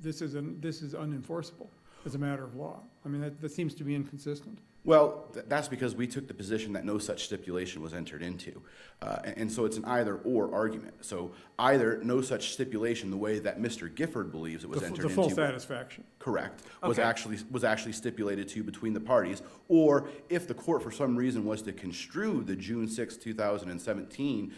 this is unenforceable as a matter of law. I mean, that seems to be inconsistent. Well, that's because we took the position that no such stipulation was entered into. And so it's an either-or argument. So either no such stipulation, the way that Mr. Gifford believes it was entered into. The full satisfaction. Correct. Okay. Was actually stipulated to between the parties. Or if the court for some reason was to construe the June 6, 2017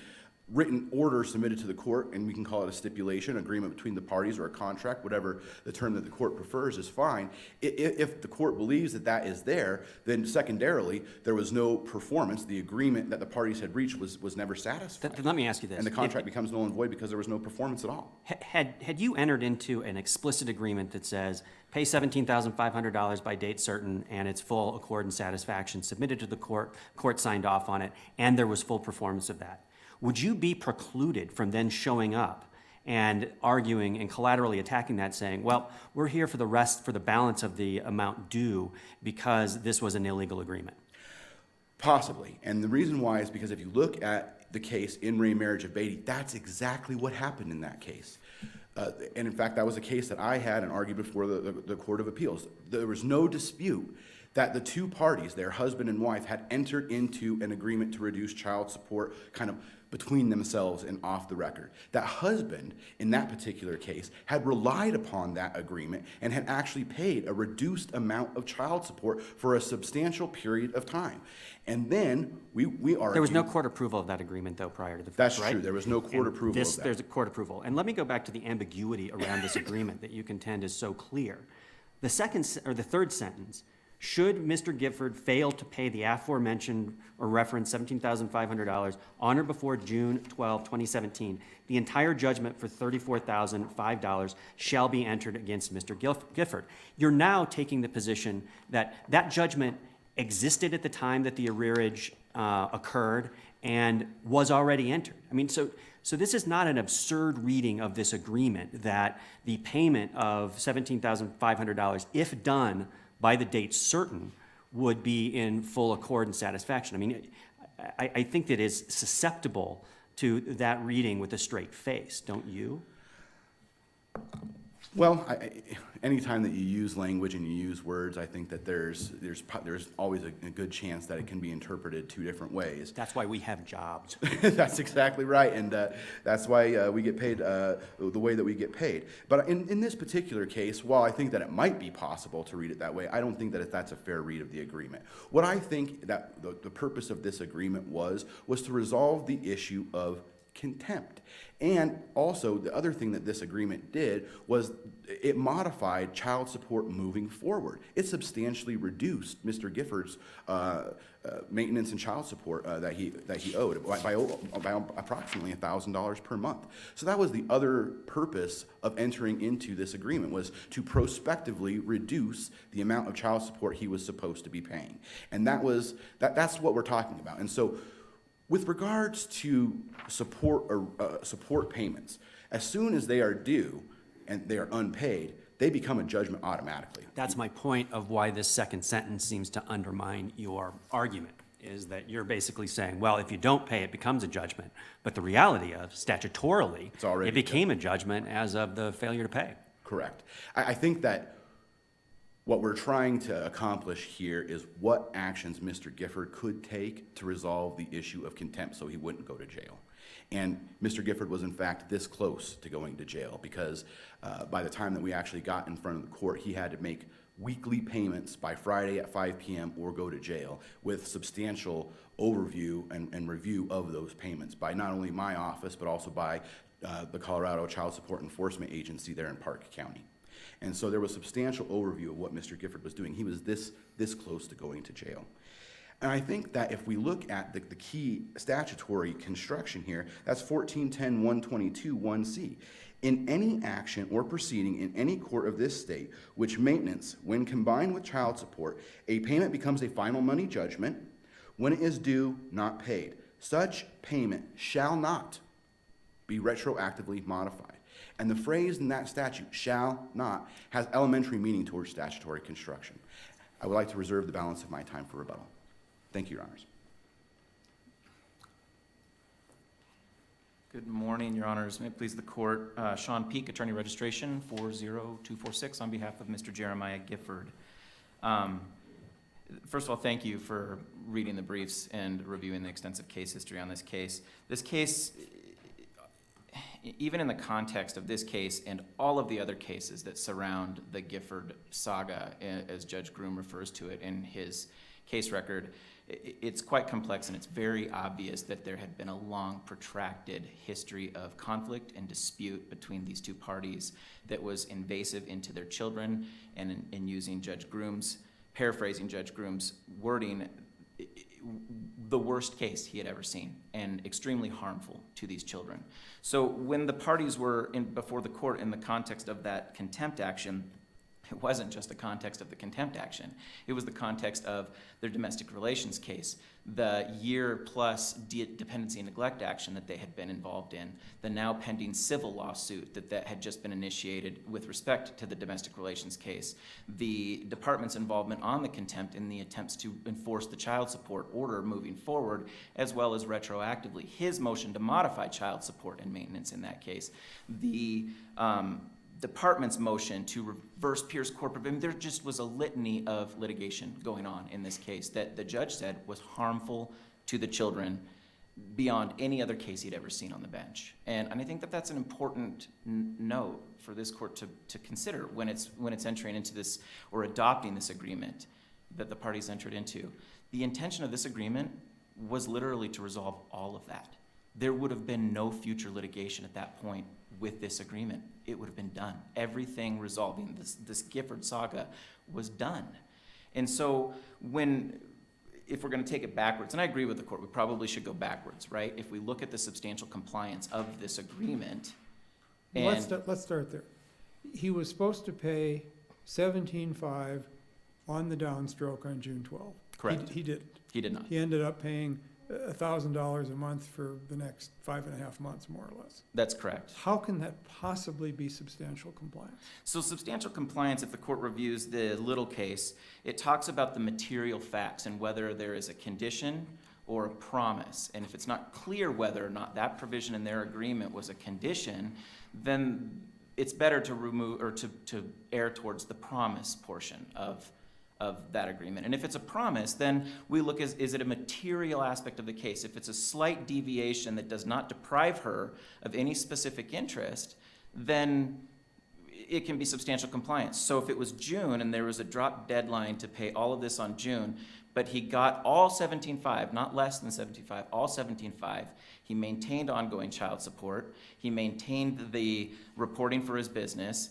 written order submitted to the court, and we can call it a stipulation, agreement between the parties, or a contract, whatever the term that the court prefers is fine. If the court believes that that is there, then secondarily, there was no performance. The agreement that the parties had reached was never satisfied. Then let me ask you this. And the contract becomes null and void because there was no performance at all. Had you entered into an explicit agreement that says, pay $17,500 by date certain, and it's full accord and satisfaction, submitted to the court signed off on it, and there was full performance of that, would you be precluded from then showing up and arguing and collaterally attacking that, saying, well, we're here for the balance of the amount due because this was an illegal agreement? Possibly. And the reason why is because if you look at the case in re Marriage of Beatty, that's exactly what happened in that case. And in fact, that was a case that I had and argued before the Court of Appeals. There was no dispute that the two parties, their husband and wife, had entered into an agreement to reduce child support kind of between themselves and off the record. That husband, in that particular case, had relied upon that agreement and had actually paid a reduced amount of child support for a substantial period of time. And then we argued... There was no court approval of that agreement, though, prior to the That's right? true. There was no court approval of that. There's a court approval. And let me go back to the ambiguity around this agreement that you contend is so clear. The third sentence, should Mr. Gifford fail to pay the aforementioned or referenced $17,500 on or before June 12, 2017, the entire judgment for $34,005 shall be entered against Mr. Gifford. You're now taking the position that that judgment existed at the time that the arrearage occurred and was already entered. I mean, so this is not an absurd reading of this agreement that the payment of $17,500, if done by the date certain, would be in full accord and satisfaction. I mean, I think that is susceptible to that reading with a straight face, don't you? Well, anytime that you use language and you use words, I think that there's always a good chance that it can be interpreted two different ways. That's why we have jobs. That's exactly right, and that's why we get paid the way that we get paid. But in this particular case, while I think that it might be possible to read it that way, I don't think that that's a fair read of the agreement. What I think that the purpose of this agreement was to resolve the issue of contempt. And also, the other thing that this agreement did was it modified child support moving forward. It substantially reduced Mr. Gifford's maintenance and child support that he owed by approximately $1,000 per month. So that was the other purpose of entering into this agreement, was to prospectively reduce the amount of child support he was supposed to be paying. And that's what we're talking about. And so With regards to support payments, as soon as they are due and they are unpaid, they become a judgment automatically. That's my point of why this second sentence seems to undermine your argument, is that you're basically saying, well, if you don't pay, it becomes a judgment. But the reality of, statutorily, It's already it became a judgment as of the failure to pay. Correct. I think that what we're trying to accomplish here is what actions Mr. Gifford could take to resolve the issue of contempt so he wouldn't go to jail. And Mr. Gifford was in fact this close to going to jail because by the time that we actually got in front of the court, he had to make weekly payments by Friday at 5 p.m. or go to jail with substantial overview and review of those payments by not only my office, but also by the Colorado Child Support Enforcement Agency there in Park County. And so there was substantial overview of what Mr. Gifford was doing. He was this close to going to jail. And I think that if we look at the key statutory construction here, that's 1410-122-1C. In any action or proceeding in any court of this state, which maintenance, when combined with child support, a payment becomes a final money judgment when it is due, not paid. Such payment shall not be retroactively modified. And the phrase in that statute, shall not, has elementary meaning towards statutory construction. I would like to reserve the balance of my time for rebuttal. Thank you, Your Honors. Good morning, Your Honors. May it please the court. Sean Peak, Attorney Registration 40246 on behalf of Mr. Jeremiah Gifford. First of all, thank you for reading the briefs and reviewing the extensive case history on this case. This case, even in the context of this case and all of the other cases that surround the Gifford saga, as Judge Groom refers to it in his case record, it's quite complex, and it's very obvious that there had been a long, protracted history of conflict and dispute between these two parties that was invasive into their children, and in using Judge Groom's, paraphrasing Judge Groom's wording, the worst case he had ever seen and extremely harmful to these children. So when the parties were before the court in the context of that contempt action, it wasn't just the context of the contempt action. It was the context of their domestic relations case, the year-plus dependency and neglect action that they had been involved in, the now pending civil lawsuit that had just been initiated with respect to the domestic relations case, the department's involvement on the contempt in the attempts to enforce the child support order moving forward, as well as retroactively his motion to modify child support and maintenance in that case, the department's motion to reverse Pierce corporate. I mean, there just was a litany of litigation going on in this case that the judge said was harmful to the children beyond any other case he'd ever seen on the bench. And I think that that's an important note for this court to consider when it's entering into this or adopting this agreement that the parties entered into. The intention of this agreement was literally to resolve all of that. There would have been no future litigation at that point with this agreement. It would have been done. Everything resolving this Gifford saga was done. And so if we're going to take it backwards, and I agree with the court, we probably should go backwards, right? If we look at the substantial compliance of this agreement, and Let's start there. He was supposed to pay $17,500 on the downstroke on June 12th. Correct. He didn't. He did not. He ended up paying $1,000 a month for the next 5.5 months, more or less. That's correct. How can that possibly be substantial compliance? So substantial compliance, if the court reviews the Little case, it talks about the material facts and whether there is a condition or a promise. And if it's not clear whether or not that provision in their agreement was a condition, then it's better to remove or to err towards the promise portion of that agreement. And if it's a promise, then we look as, is it a material aspect of the case? If it's a slight deviation that does not deprive her of any specific interest, then it can be substantial compliance. So if it was June and there was a drop deadline to pay all of this on June, but he got all $17,500, not less than $17,500, all $17,500. He maintained ongoing child support. He maintained the reporting for his business.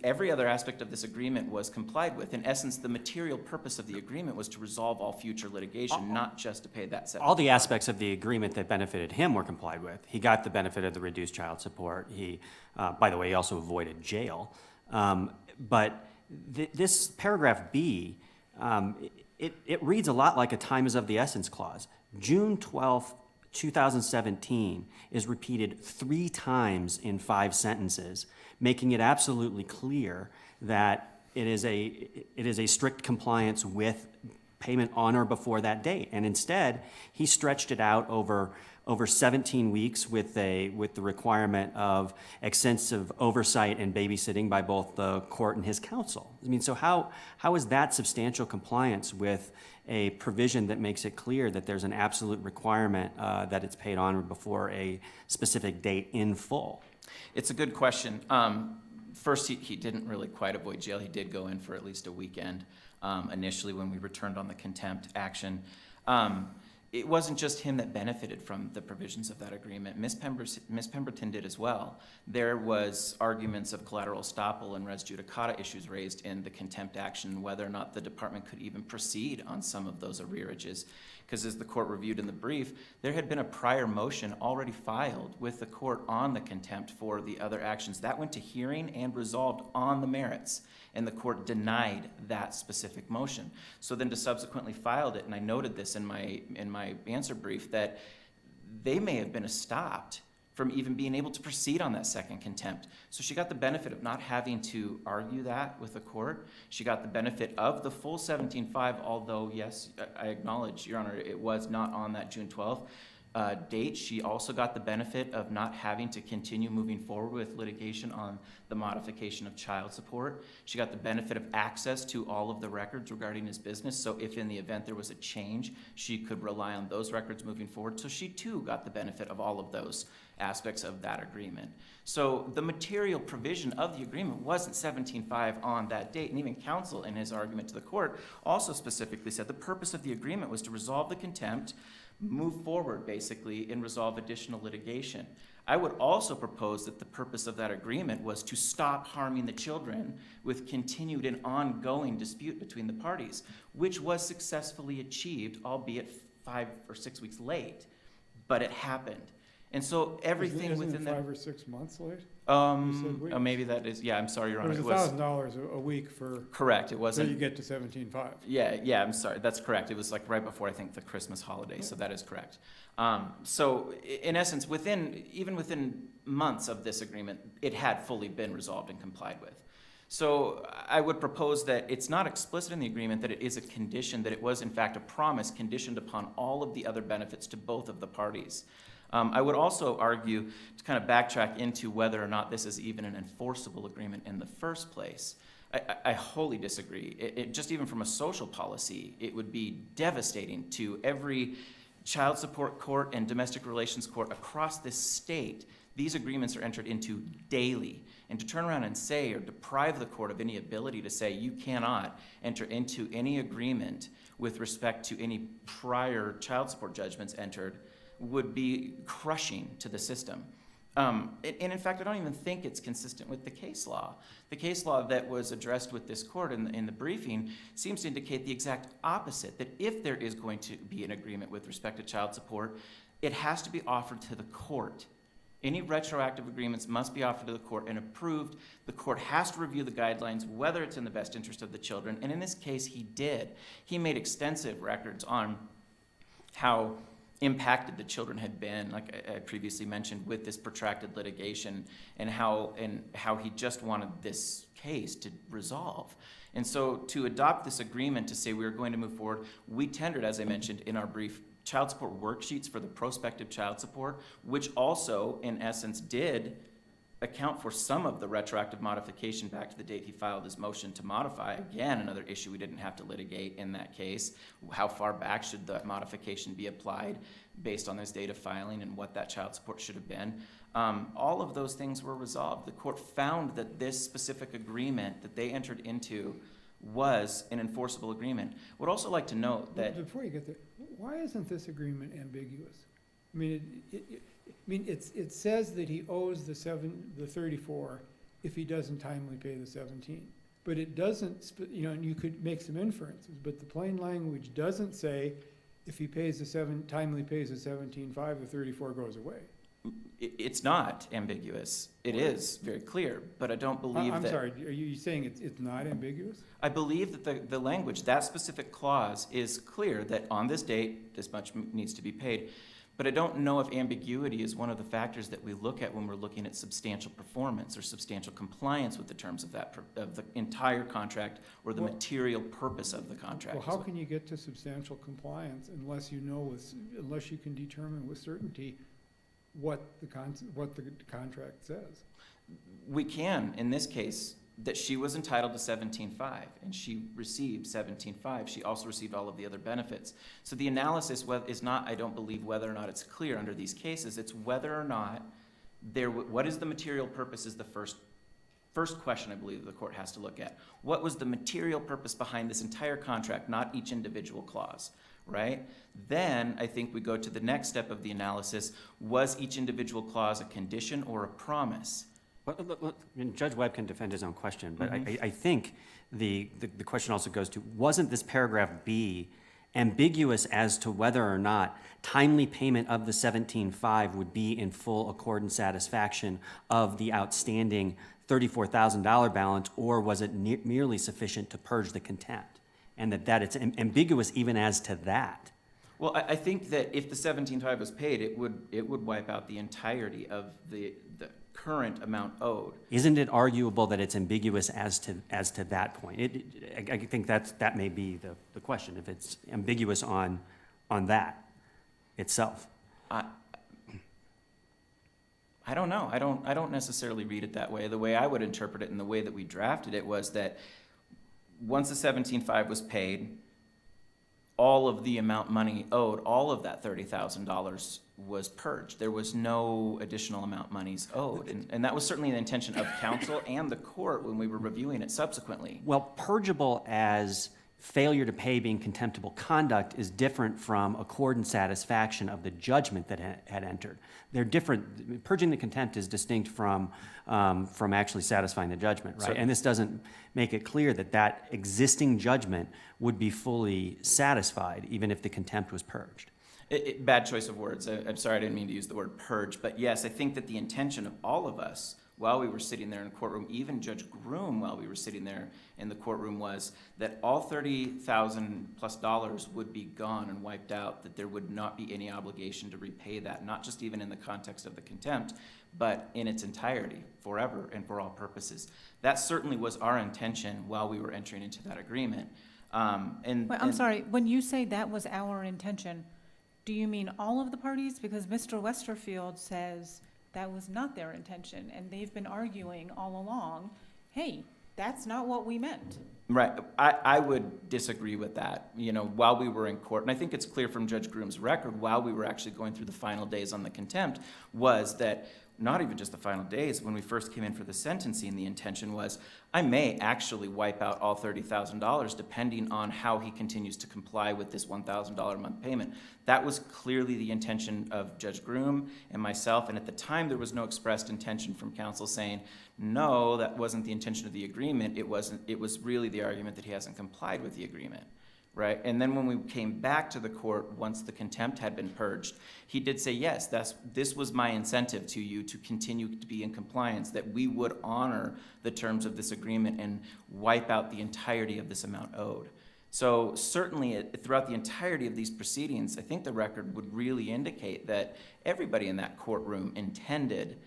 Every other aspect of this agreement was complied with. In essence, the material purpose of the agreement was to resolve all future litigation, not just to pay that $17,500. All the aspects of the agreement that benefited him were complied with. He got the benefit of the reduced child support. He, by the way, he also avoided jail. But this paragraph B, it reads a lot like a time is of the essence clause. June 12th, 2017 is repeated 3 times in 5 sentences, making it absolutely clear that it is a strict compliance with payment on or before that date. And instead, he stretched it out over 17 weeks with the requirement of extensive oversight and babysitting by both the court and his counsel. I mean, so how is that substantial compliance with a provision that makes it clear that there's an absolute requirement that it's paid on or before a specific date in full? It's a good question. First, he didn't really quite avoid jail. He did go in for at least a weekend initially when we returned on the contempt action. It wasn't just him that benefited from the provisions of that agreement. Ms. Pemberton did as well. There was arguments of collateral estoppel and res judicata issues raised in the contempt action, whether or not the department could even proceed on some of those arrearages. Because as the court reviewed in the brief, there had been a prior motion already filed with the court on the contempt for the other actions. That went to hearing and resolved on the merits, and the court denied that specific motion. So then to subsequently filed it, and I noted this in my answer brief, that they may have been stopped from even being able to proceed on that second contempt. So she got the benefit of not having to argue that with the court. She got the benefit of the full 17.5, although, yes, I acknowledge, Your Honor, it was not on that June 12th date. She also got the benefit of not having to continue moving forward with litigation on the modification of child support. She got the benefit of access to all of the records regarding his business, so if in the event there was a change, she could rely on those records moving forward. So she too got the benefit of all of those aspects of that agreement. So the material provision of the agreement wasn't 17.5 on that date, and even counsel in his argument to the court also specifically said the purpose of the agreement was to resolve the contempt, move forward basically, and resolve additional litigation. I would also propose that the purpose of that agreement was to stop harming the children with continued and ongoing dispute between the parties, which was successfully achieved, albeit 5 or 6 weeks late, but it happened. And so everything within that. 5 or 6 months late? Oh, maybe that is, yeah, I'm sorry, Your Honor. It was $1,000 a week for. Correct, it Until wasn't. you get to 17.5. Yeah, I'm sorry, that's correct. It was like right before, I think, the Christmas holiday, so that is correct. So in essence, even within months of this agreement, it had fully been resolved and complied with. So I would propose that it's not explicit in the agreement that it is a condition, that it was in fact a promise conditioned upon all of the other benefits to both of the parties. I would also argue, to kind of backtrack into whether or not this is even an enforceable agreement in the first place. I wholly disagree. Just even from a social policy, it would be devastating to every child support court and domestic relations court across this state. These agreements are entered into daily. And to turn around and say or deprive the court of any ability to say you cannot enter into any agreement with respect to any prior child support judgments entered would be crushing to the system. And in fact, I don't even think it's consistent with the case law. The case law that was addressed with this court in the briefing seems to indicate the exact opposite, that if there is going to be an agreement with respect to child support, it has to be offered to the court. Any retroactive agreements must be offered to the court and approved. The court has to review the guidelines, whether it's in the best interest of the children, and in this case, he did. He made extensive records on how impacted the children had been, like I previously mentioned, with this protracted litigation, and how he just wanted this case to resolve. And so to adopt this agreement to say we are going to move forward, we tendered, as I mentioned in our brief, child support worksheets for the prospective child support, which also, in essence, did account for some of the retroactive modification back to the date he filed his motion to modify. Again, another issue we didn't have to litigate in that case. How far back should that modification be applied based on this date of filing and what that child support should have been? All of those things were resolved. The court found that this specific agreement that they entered into was an enforceable agreement. Would also like to note that. Before you get there, why isn't this agreement ambiguous? I mean, it says that he owes the 34 if he doesn't timely pay the 17, but it doesn't. And you could make some inferences, but the plain language doesn't say if he pays timely pays the 17.5, the 34 goes away. It's not ambiguous. It is very clear, but I don't believe I'm that. sorry, are you saying it's not ambiguous? I believe that the language, that specific clause is clear that on this date, this much needs to be paid. But I don't know if ambiguity is one of the factors that we look at when we're looking at substantial performance or substantial compliance with the terms of of the entire contract or the Well- material purpose of the contract. Well, how can you get to substantial compliance unless you know, unless you can determine with certainty what the contract says? We can, in this case, that she was entitled to 17.5, and she received 17.5. She also received all of the other benefits. So the analysis is not, I don't believe, whether or not it's clear under these cases. It's whether or not what is the material purpose is the first question I believe the court has to look at. What was the material purpose behind this entire contract, not each individual clause, right? Then I think we go to the next step of the analysis. Was each individual clause a condition or a promise? And Judge Webb can defend his own question, but Mm-hmm. I think the question also goes to, wasn't this paragraph B ambiguous as to whether or not timely payment of the 17.5 would be in full accord and satisfaction of the outstanding $34,000 balance, or was it merely sufficient to purge the contempt? And that it's ambiguous even as to that. Well, I think that if the 17.5 was paid, it would wipe out the entirety of the current amount owed. Isn't it arguable that it's ambiguous as to that point? I think that may be the question, if it's ambiguous on that itself. I don't know. I don't necessarily read it that way. The way I would interpret it and the way that we drafted it was that once the 17.5 was paid, all of the amount money owed, all of that $30,000 was purged. There was no additional amount monies owed. And that was certainly the intention of counsel and the court when we were reviewing it subsequently. Well, purgeable as failure to pay being contemptible conduct is different from accord and satisfaction of the judgment that had entered. They're different. Purging the contempt is distinct from actually satisfying the judgment, right? Certainly. And this doesn't make it clear that existing judgment would be fully satisfied even if the contempt was purged. Bad choice of words. I'm sorry, I didn't mean to use the word purge. But yes, I think that the intention of all of us while we were sitting there in the courtroom, even Judge Groom while we were sitting there in the courtroom, was that all $30,000+ would be gone and wiped out, that there would not be any obligation to repay that, not just even in the context of the contempt, but in its entirety, forever and for all purposes. That certainly was our intention while we were entering into that agreement. I'm sorry, when you say that was our intention, do you mean all of the parties? Because Mr. Westerfield says that was not their intention, and they've been arguing all along, hey, that's not what we meant. Right. I would disagree with that, while we were in court. And I think it's clear from Judge Groom's record while we were actually going through the final days on the contempt was that not even just the final days, when we first came in for the sentencing, the intention was, I may actually wipe out all $30,000 depending on how he continues to comply with this $1,000 a month payment. That was clearly the intention of Judge Groom and myself, and at the time there was no expressed intention from counsel saying, no, that wasn't the intention of the agreement. It was really the argument that he hasn't complied with the agreement. Right? And then when we came back to the court, once the contempt had been purged, he did say, yes, this was my incentive to you to continue to be in compliance, that we would honor the terms of this agreement and wipe out the entirety of this amount owed. So certainly throughout the entirety of these proceedings, I think the record would really indicate that everybody in that courtroom intended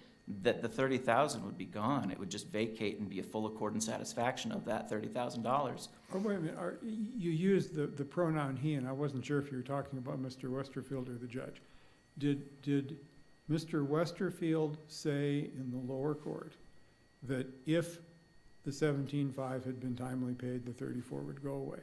that the $30,000 would be gone. It would just vacate and be a full accord and satisfaction of that $30,000. Oh, wait a minute, you used the pronoun he, and I wasn't sure if you were talking about Mr. Westerfield or the judge. Did Mr. Westerfield say in the lower court that if the 17.5 had been timely paid, the 34 would go away?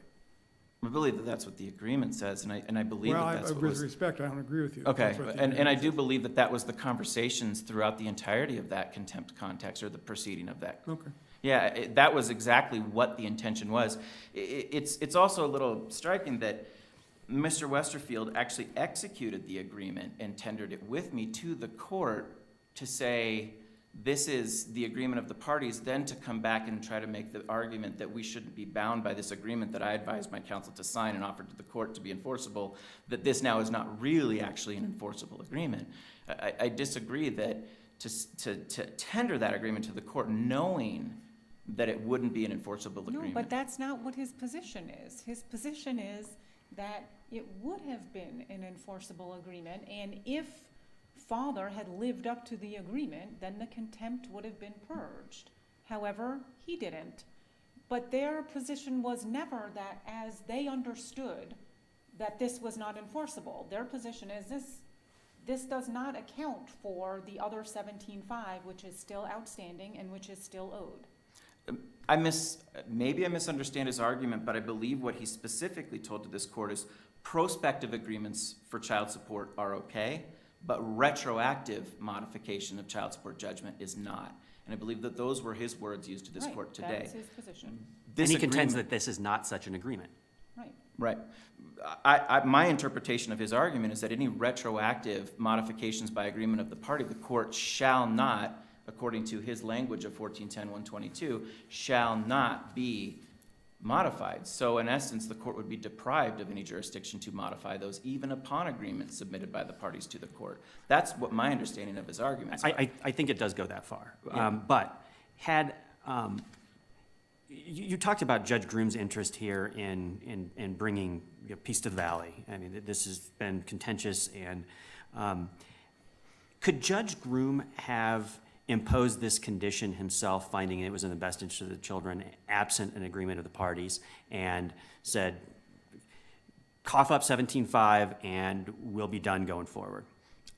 I believe that that's what the agreement says, and I believe that that's what with was... respect, I don't agree with you. Okay, That's what the and I agreement do says. believe that that was the conversations throughout the entirety of that contempt context or the proceeding of that. Okay. Yeah, that was exactly what the intention was. It's also a little striking that Mr. Westerfield actually executed the agreement and tendered it with me to the court to say, This is the agreement of the parties, then to come back and try to make the argument that we shouldn't be bound by this agreement that I advised my counsel to sign and offered to the court to be enforceable, that this now is not really actually an enforceable agreement. I disagree that to tender that agreement to the court knowing that it wouldn't be an enforceable agreement. No, but that's not what his position is. His position is that it would have been an enforceable agreement, and if father had lived up to the agreement, then the contempt would have been purged. However, he didn't. But their position was never that, as they understood, that this was not enforceable. Their position is this does not account for the other 17.5, which is still outstanding and which is still owed. Maybe I misunderstand his argument, but I believe what he specifically told to this court is prospective agreements for child support are okay, but retroactive modification of child support judgment is not. And I believe that those were his words used to this court today. That's his position. And he contends that this is not such an agreement. Right. Right. My interpretation of his argument is that any retroactive modifications by agreement of the party, the court shall not, according to his language of 1410-122, shall not be modified. So in essence, the court would be deprived of any jurisdiction to modify those, even upon agreements submitted by the parties to the court. That's what my understanding of his arguments are. I think it does go that far. Yeah. But had, you talked about Judge Groom's interest here in bringing peace to the valley. I mean, this has been contentious, and could Judge Groom have imposed this condition himself, finding it was in the best interest of the children, absent an agreement of the parties, and said, cough up 17.5 and we'll be done going forward?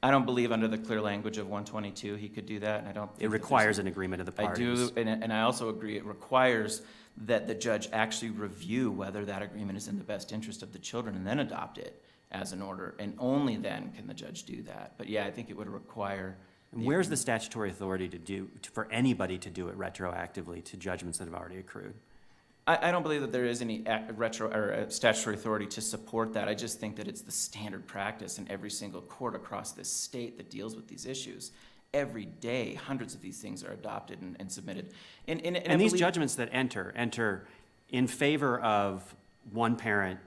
I don't believe under the clear language of 122 he could do that, and I don't think It requires an agreement of the I parties. do, and I also agree, it requires that the judge actually review whether that agreement is in the best interest of the children and then adopt it as an order, and only then can the judge do that. But yeah, I think it would require. And where's the statutory authority for anybody to do it retroactively to judgments that have already accrued? I don't believe that there is any statutory authority to support that. I just think that it's the standard practice in every single court across this state that deals with these issues. Every day, hundreds of these things are adopted and submitted. And these judgments that enter in favor of one parent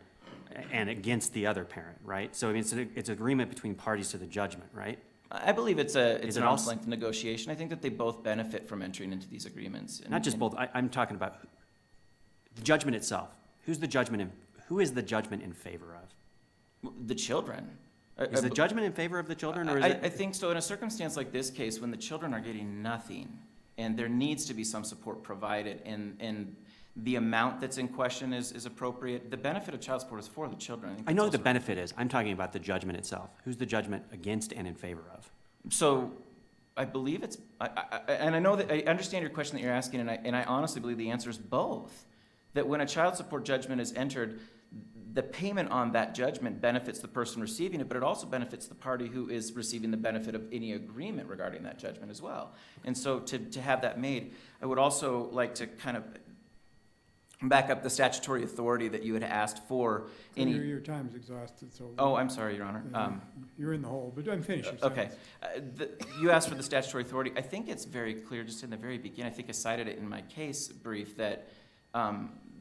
and against the other parent, right? So I mean, it's an agreement between parties to the judgment, right? I believe it's Is an it arm's also- length negotiation. I think that they both benefit from entering into these agreements. Not just both, I'm talking about the judgment itself. Who is the judgment in favor of? The children. Is the judgment in favor of the children, or is it? I think so. In a circumstance like this case, when the children are getting nothing, and there needs to be some support provided, and the amount that's in question is appropriate, the benefit of child support is for the children. I know what the benefit is. I'm talking about the judgment itself. Who's the judgment against and in favor of? So, I believe it's, and I know that, I understand your question that you're asking, and I honestly believe the answer is both. That when a child support judgment is entered, the payment on that judgment benefits the person receiving it, but it also benefits the party who is receiving the benefit of any agreement regarding that judgment as well. And so to have that made, I would also like to kind of back up the statutory authority that you had asked for any. Your time's exhausted, so. Oh, I'm sorry, Your Honor. You're in the hole, but I'm finished. Okay. You asked for the statutory authority. I think it's very clear, just in the very beginning, I think I cited it in my case brief, that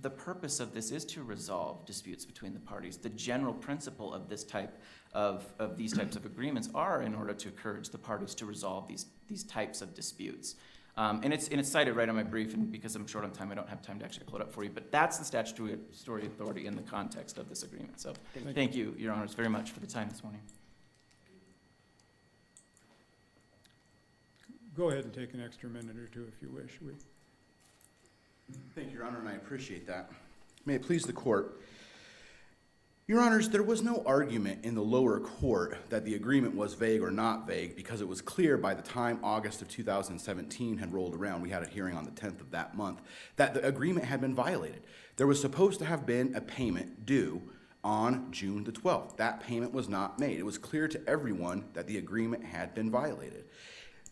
the purpose of this is to resolve disputes between the parties. The general principle of this type of these types of agreements are in order to encourage the parties to resolve these types of disputes. And it's cited right on my brief, and because I'm short on time, I don't have time to actually pull it up for you, but that's the statutory authority in the context of this agreement. So thank you, Your Honors, very much for the time this morning. Go ahead and take an extra minute or two if you wish. Thank you, Your Honor, and I appreciate that. May it please the court. Your Honors, there was no argument in the lower court that the agreement was vague or not vague, because it was clear by the time August of 2017 had rolled around, we had a hearing on the 10th of that month, that the agreement had been violated. There was supposed to have been a payment due on June the 12th. That payment was not made. It was clear to everyone that the agreement had been violated.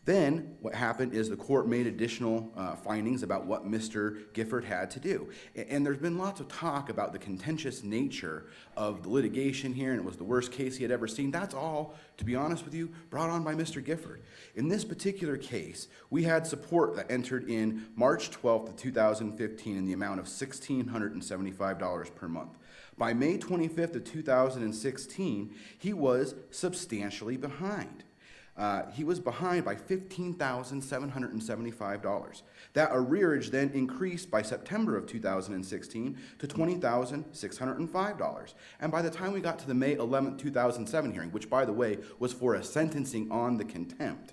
Then what happened is the court made additional findings about what Mr. Gifford had to do. And there's been lots of talk about the contentious nature of the litigation here, and it was the worst case he had ever seen. That's all, to be honest with you, brought on by Mr. Gifford. In this particular case, we had support that entered in March 12th of 2015 in the amount of $1,675 per month. By May 25th of 2016, he was substantially behind. He was behind by $15,775. That arrearage then increased by September of 2016 to $20,605. And by the time we got to the May 11th, 2007 hearing, which by the way was for a sentencing on the contempt,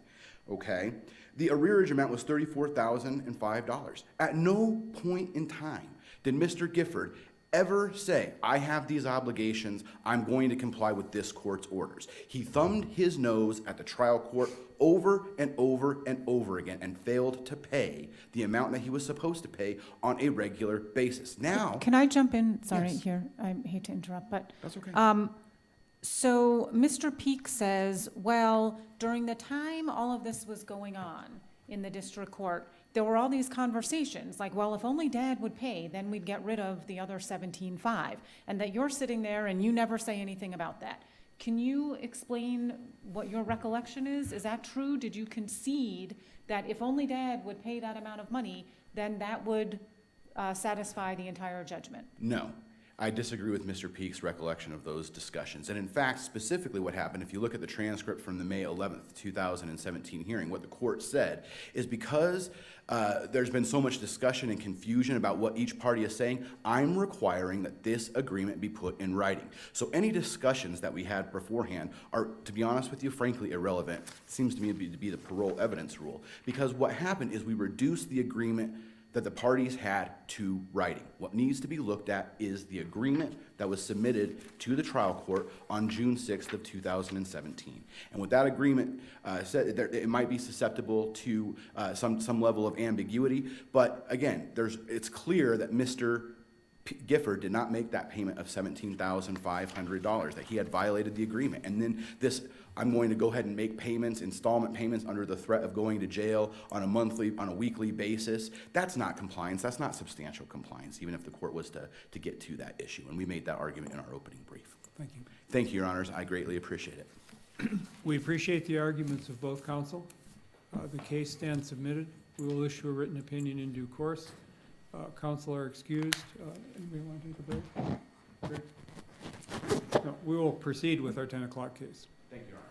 okay, the arrearage amount was $34,005. At no point in time did Mr. Gifford ever say, I have these obligations, I'm going to comply with this court's orders. He thumbed his nose at the trial court over and over and over again and failed to pay the amount that he was supposed to pay on a regular basis. Now, Can I jump in? Sorry, Yes. here, I hate to interrupt, but that's okay. so Mr. Peak says, well, during the time all of this was going on in the district court, there were all these conversations, like, well, if only Dad would pay, then we'd get rid of the other 17.5, and that you're sitting there and you never say anything about that. Can you explain what your recollection is? Is that true? Did you concede that if only Dad would pay that amount of money, then that would satisfy the entire judgment? No. I disagree with Mr. Peak's recollection of those discussions. And in fact, specifically what happened, if you look at the transcript from the May 11th, 2017 hearing, what the court said is because there's been so much discussion and confusion about what each party is saying, I'm requiring that this agreement be put in writing. So any discussions that we had beforehand are, to be honest with you, frankly irrelevant. It seems to me to be the parole evidence rule. Because what happened is we reduced the agreement that the parties had to writing. What needs to be looked at is the agreement that was submitted to the trial court on June 6th of 2017. And what that agreement said, it might be susceptible to some level of ambiguity, but again, it's clear that Mr. Gifford did not make that payment of $17,500, that he had violated the agreement. And then I'm going to go ahead and make payments, installment payments under the threat of going to jail on a weekly basis. That's not compliance. That's not substantial compliance, even if the court was to get to that issue. And we made that argument in our opening brief. Thank you. Thank you, Your Honors. I greatly appreciate it. We appreciate the arguments of both counsel. The case stands submitted. We will issue a written opinion in due course. Counsel are excused. Anybody want to take a break? Break? No, we will proceed with our 10 o'clock case. Thank you, Your Honors.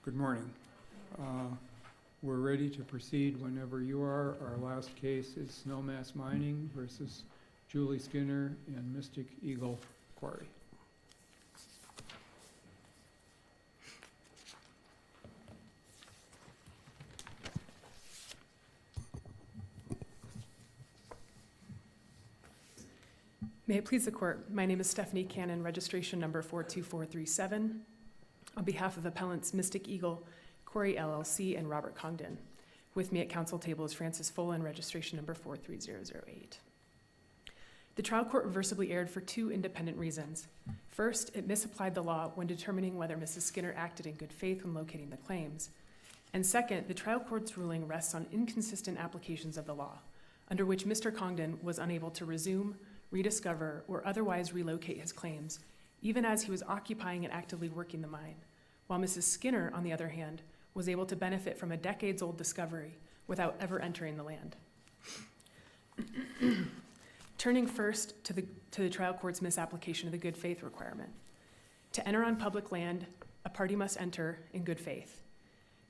Good morning. We're ready to proceed whenever you are. Our last case is Snowmass Mining versus Julie Skinner and Mystic Eagle Quarry. May it please the court, my name is Stephanie Cannon, registration number 42437. On behalf of appellants Mystic Eagle, Quarry LLC, and Robert Congdon. With me at council table is Francis Folan, registration number 43008. The trial court reversibly erred for two independent reasons. First, it misapplied the law when determining whether Mrs. Skinner acted in good faith when locating the claims. And second, the trial court's ruling rests on inconsistent applications of the law, under which Mr. Congdon was unable to resume, rediscover, or otherwise relocate his claims, even as he was occupying and actively working the mine, while Mrs. Skinner, on the other hand, was able to benefit from a decades-old discovery without ever entering the land. Turning first to the trial court's misapplication of the good faith requirement. To enter on public land, a party must enter in good faith.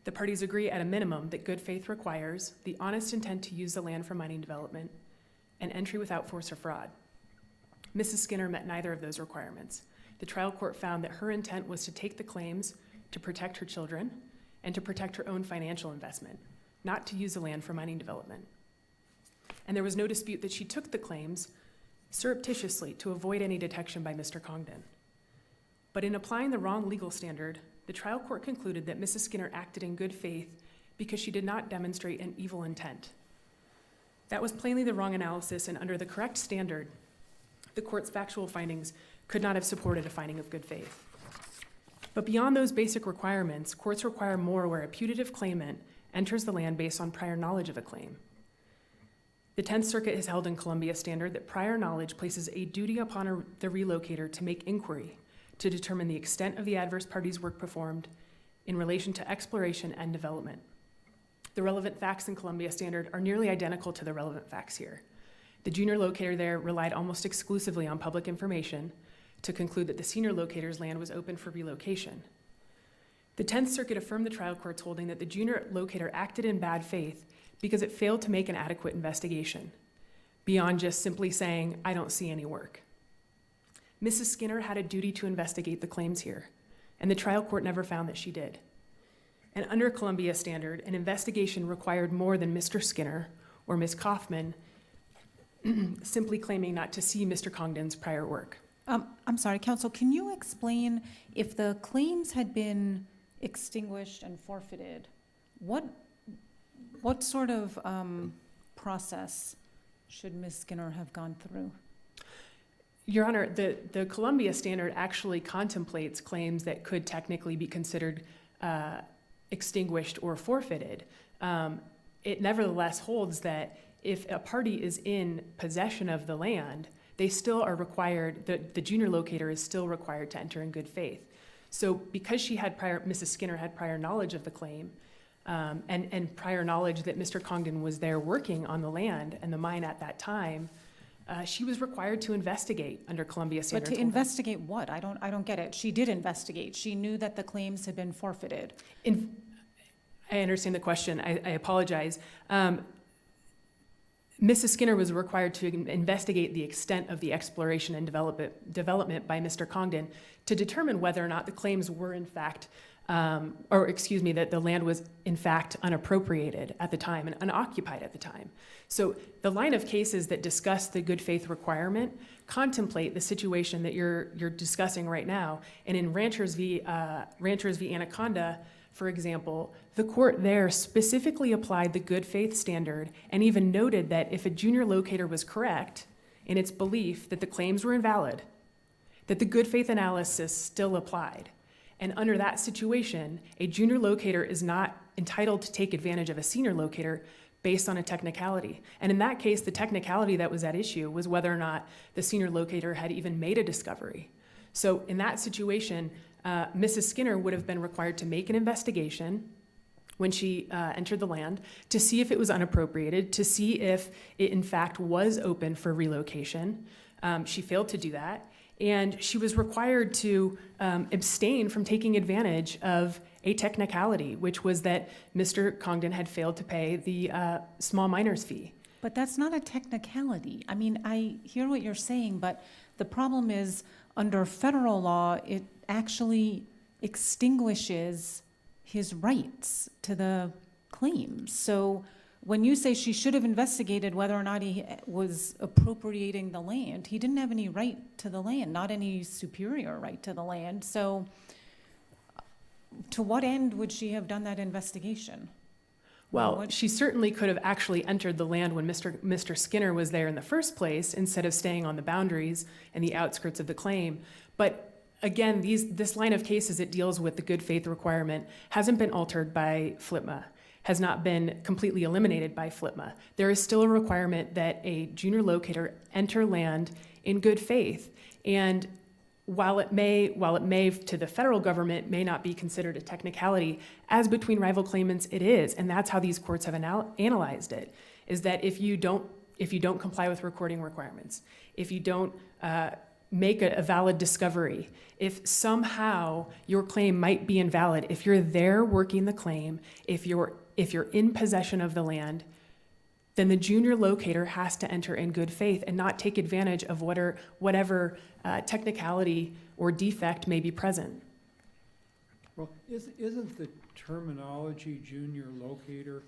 The parties agree at a minimum that good faith requires the honest intent to use the land for mining development and entry without force or fraud. Mrs. Skinner met neither of those requirements. The trial court found that her intent was to take the claims to protect her children and to protect her own financial investment, not to use the land for mining development. And there was no dispute that she took the claims surreptitiously to avoid any detection by Mr. Congdon. But in applying the wrong legal standard, the trial court concluded that Mrs. Skinner acted in good faith because she did not demonstrate an evil intent. That was plainly the wrong analysis, and under the correct standard, the court's factual findings could not have supported a finding of good faith. But beyond those basic requirements, courts require more where a putative claimant enters the land based on prior knowledge of a claim. The 10th Circuit has held in Columbia Standard that prior knowledge places a duty upon the relocator to make inquiry to determine the extent of the adverse party's work performed in relation to exploration and development. The relevant facts in Columbia Standard are nearly identical to the relevant facts here. The junior locator there relied almost exclusively on public information to conclude that the senior locator's land was open for relocation. The 10th Circuit affirmed the trial court's holding that the junior locator acted in bad faith because it failed to make an adequate investigation, beyond just simply saying, "I don't see any work." Mrs. Skinner had a duty to investigate the claims here, and the trial court never found that she did. And under Columbia Standard, an investigation required more than Mr. Skinner or Ms. Kaufman simply claiming not to see Mr. Congdon's prior work. I'm sorry, counsel, can you explain if the claims had been extinguished and forfeited, what sort of process should Ms. Skinner have gone through? Your Honor, the Columbia Standard actually contemplates claims that could technically be considered extinguished or forfeited. It nevertheless holds that if a party is in possession of the land, they still are required, the junior locator is still required to enter in good faith. So because Mrs. Skinner had prior knowledge of the claim, and prior knowledge that Mr. Congdon was there working on the land and the mine at that time, she was required to investigate under Columbia Standard. But to investigate what? I don't get it. She did investigate. She knew that the claims had been forfeited. I understand the question. I apologize. Mrs. Skinner was required to investigate the extent of the exploration and development by Mr. Congdon to determine whether or not the claims were in fact, that the land was in fact unappropriated at the time and unoccupied at the time. So the line of cases that discuss the good faith requirement contemplate the situation that you're discussing right now. And in Ranchers v. Anaconda, for example, the court there specifically applied the good faith standard and even noted that if a junior locator was correct in its belief that the claims were invalid, that the good faith analysis still applied. And under that situation, a junior locator is not entitled to take advantage of a senior locator based on a technicality. And in that case, the technicality that was at issue was whether or not the senior locator had even made a discovery. So in that situation, Mrs. Skinner would have been required to make an investigation when she entered the land to see if it was unappropriated, to see if it in fact was open for relocation. She failed to do that. And she was required to abstain from taking advantage of a technicality, which was that Mr. Congdon had failed to pay the small miner's fee. But that's not a technicality. I mean, I hear what you're saying, but the problem is under federal law, it actually extinguishes his rights to the claims. So when you say she should have investigated whether or not he was appropriating the land, he didn't have any right to the land, not any superior right to the land. So to what end would she have done that investigation? Well, she certainly could have actually entered the land when Mr. Skinner was there in the first place instead of staying on the boundaries and the outskirts of the claim. But again, this line of cases it deals with the good faith requirement hasn't been altered by FLTMA, has not been completely eliminated by FLTMA. There is still a requirement that a junior locator enter land in good faith. And while it may to the federal government may not be considered a technicality, as between rival claimants it is, and that's how these courts have analyzed it, is that if you don't don't comply with recording requirements, if you don't make a valid discovery, if somehow your claim might be invalid, if you're there working the claim, if you're in possession of the land, then the junior locator has to enter in good faith and not take advantage of whatever technicality or defect may be present. Well, isn't the terminology junior locator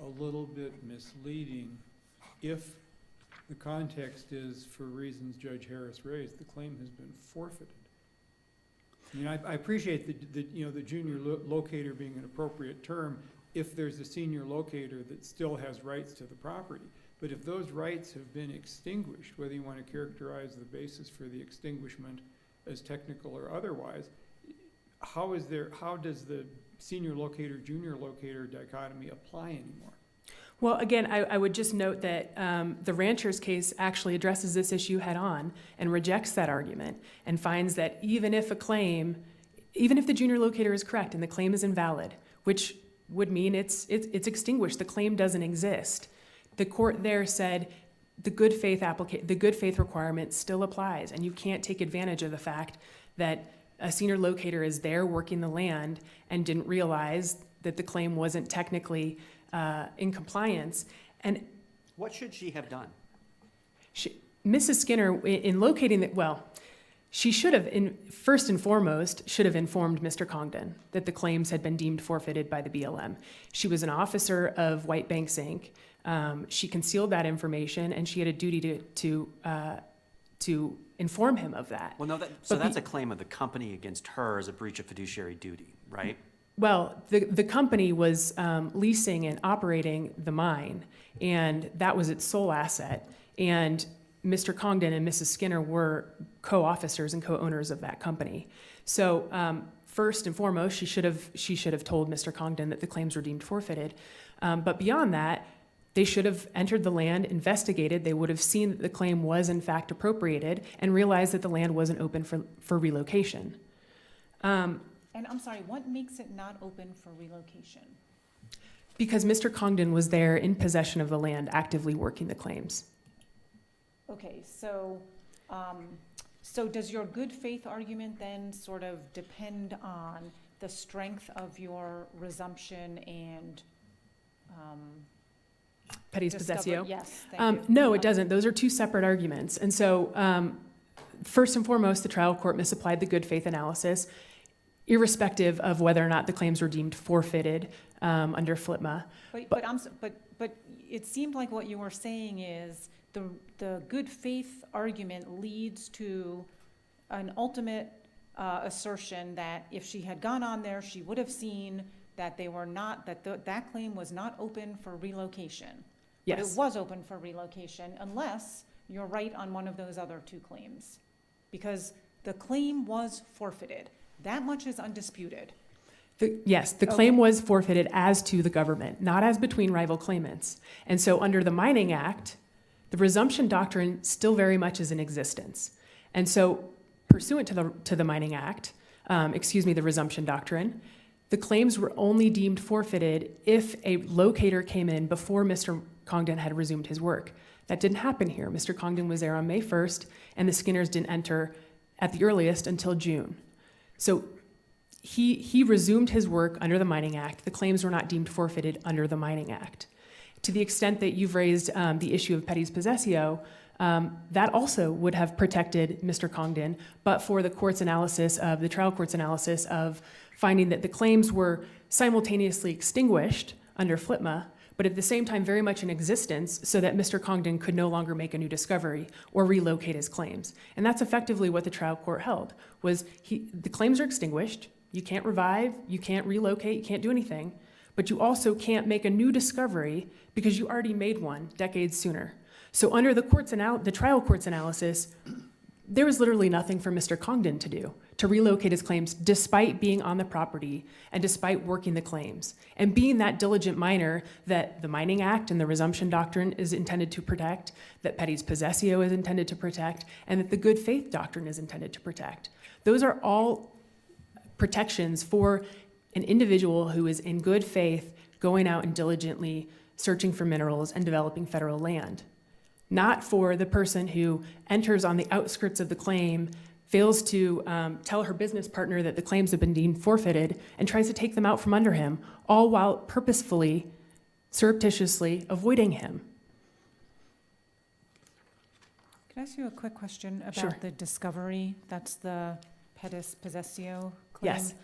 a little bit misleading if the context is, for reasons Judge Harris raised, the claim has been forfeited? I mean, I appreciate the junior locator being an appropriate term if there's a senior locator that still has rights to the property. But if those rights have been extinguished, whether you want to characterize the basis for the extinguishment as technical or otherwise, how does the senior locator, junior locator dichotomy apply anymore? Well, again, I would just note that the Ranchers case actually addresses this issue head on and rejects that argument and finds that even if the junior locator is correct and the claim is invalid, which would mean it's extinguished, the claim doesn't exist. The court there said the good faith requirement still applies, and you can't take advantage of the fact that a senior locator is there working the land and didn't realize that the claim wasn't technically in compliance. And What should she have done? Mrs. Skinner, in locating she should have, first and foremost, should have informed Mr. Congdon that the claims had been deemed forfeited by the BLM. She was an officer of White Banks Inc. She concealed that information, and she had a duty to inform him of that. Well, no, that's a claim of the company against her as a breach of fiduciary duty, right? Well, the company was leasing and operating the mine, and that was its sole asset. And Mr. Congdon and Mrs. Skinner were co-officers and co-owners of that company. So first and foremost, she should have told Mr. Congdon that the claims were deemed forfeited. But beyond that, they should have entered the land, investigated. They would have seen that the claim was in fact appropriated and realized that the land wasn't open for relocation. And I'm sorry, what makes it not open for relocation? Because Mr. Congdon was there in possession of the land, actively working the claims. Okay, so does your good faith argument then sort of depend on the strength of your resumption and Petty's possessio? Yes, thank you. No, it doesn't. Those are two separate arguments. And so first and foremost, the trial court misapplied the good faith analysis, irrespective of whether or not the claims were deemed forfeited under FLTMA. But it seemed like what you were saying is the good faith argument leads to an ultimate assertion that if she had gone on there, she would have seen that that claim was not open for relocation. Yes. But it was open for relocation unless you're right on one of those other two claims. Because the claim was forfeited. That much is undisputed. The claim was forfeited as to the government, not as between rival claimants. And so under the Mining Act, the resumption doctrine still very much is in existence. And so pursuant to the Mining Act, the resumption doctrine, the claims were only deemed forfeited if a locator came in before Mr. Congdon had resumed his work. That didn't happen here. Mr. Congdon was there on May 1st, and the Skinners didn't enter at the earliest until June. So he resumed his work under the Mining Act. The claims were not deemed forfeited under the Mining Act. To the extent that you've raised the issue of Petty's possessio, that also would have protected Mr. Congdon, but for the trial court's analysis of finding that the claims were simultaneously extinguished under FLTMA, but at the same time very much in existence so that Mr. Congdon could no longer make a new discovery or relocate his claims. And that's effectively what the trial court held, was the claims are extinguished, you can't revive, you can't relocate, you can't do anything, but you also can't make a new discovery because you already made one decades sooner. So under the trial court's analysis, there was literally nothing for Mr. Congdon to do to relocate his claims despite being on the property and despite working the claims and being that diligent miner that the Mining Act and the resumption doctrine is intended to protect, that Petty's possessio is intended to protect, and that the good faith doctrine is intended to protect. Those are all protections for an individual who is in good faith going out and diligently searching for minerals and developing federal land. not for the person who enters on the outskirts of the claim, fails to tell her business partner that the claims have been deemed forfeited, and tries to take them out from under him, all while purposefully, surreptitiously avoiding him. Can I ask you a quick question Sure. about the discovery? That's the pedis possessio claim. Yes.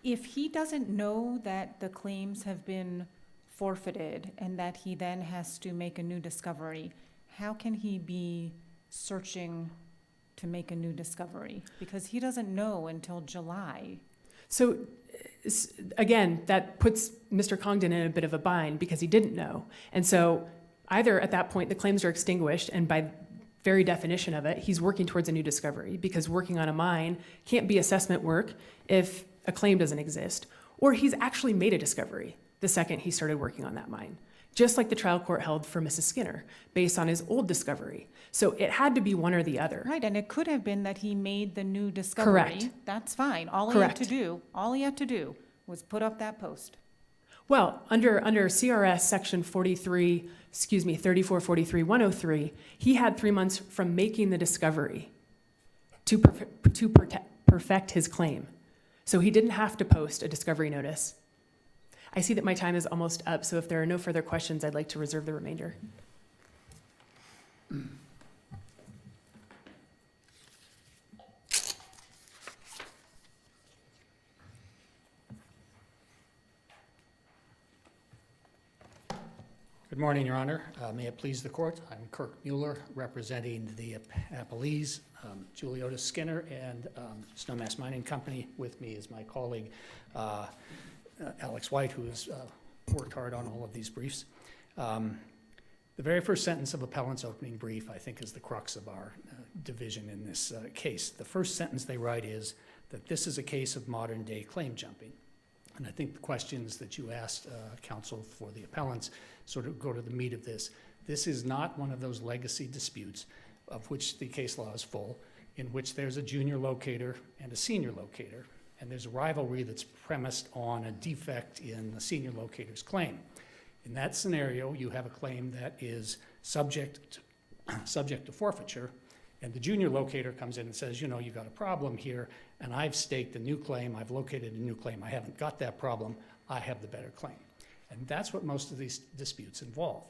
If he doesn't know that the claims have been forfeited and that he then has to make a new discovery, how can he be searching to make a new discovery? Because he doesn't know until July. So, again, that puts Mr. Congdon in a bit of a bind because he didn't know. And so either at that point, the claims are extinguished, and by very definition of it, he's working towards a new discovery, because working on a mine can't be assessment work if a claim doesn't exist, or he's actually made a discovery the second he started working on that mine, just like the trial court held for Mrs. Skinner, based on his old discovery. So it had to be one or the other. Right, and it could have been that he made the new discovery. Correct. That's fine. All he Correct. had to do was put up that post. Well, under CRS section 3443-103, he had 3 months from making the discovery to perfect his claim. So he didn't have to post a discovery notice. I see that my time is almost up, so if there are no further questions, I'd like to reserve the remainder. Good morning, Your Honor. May it please the court, I'm Kirk Mueller, representing the appellees, Julie Otis Skinner and Snowmass Mining Company. With me is my colleague, Alex White, who has worked hard on all of these briefs. The very first sentence of appellant's opening brief, I think, is the crux of our division in this case. The first sentence they write is that this is a case of modern-day claim jumping. And I think the questions that you asked, counsel, for the appellants sort of go to the meat of this. This is not one of those legacy disputes, of which the case law is full, in which there's a junior locator and a senior locator, and there's a rivalry that's premised on a defect in the senior locator's claim. In that scenario, you have a claim that is subject to forfeiture, and the junior locator comes in and says, you know, you got a problem here, and I've staked a new claim, I've located a new claim, I haven't got that problem, I have the better claim. And that's what most of these disputes involve.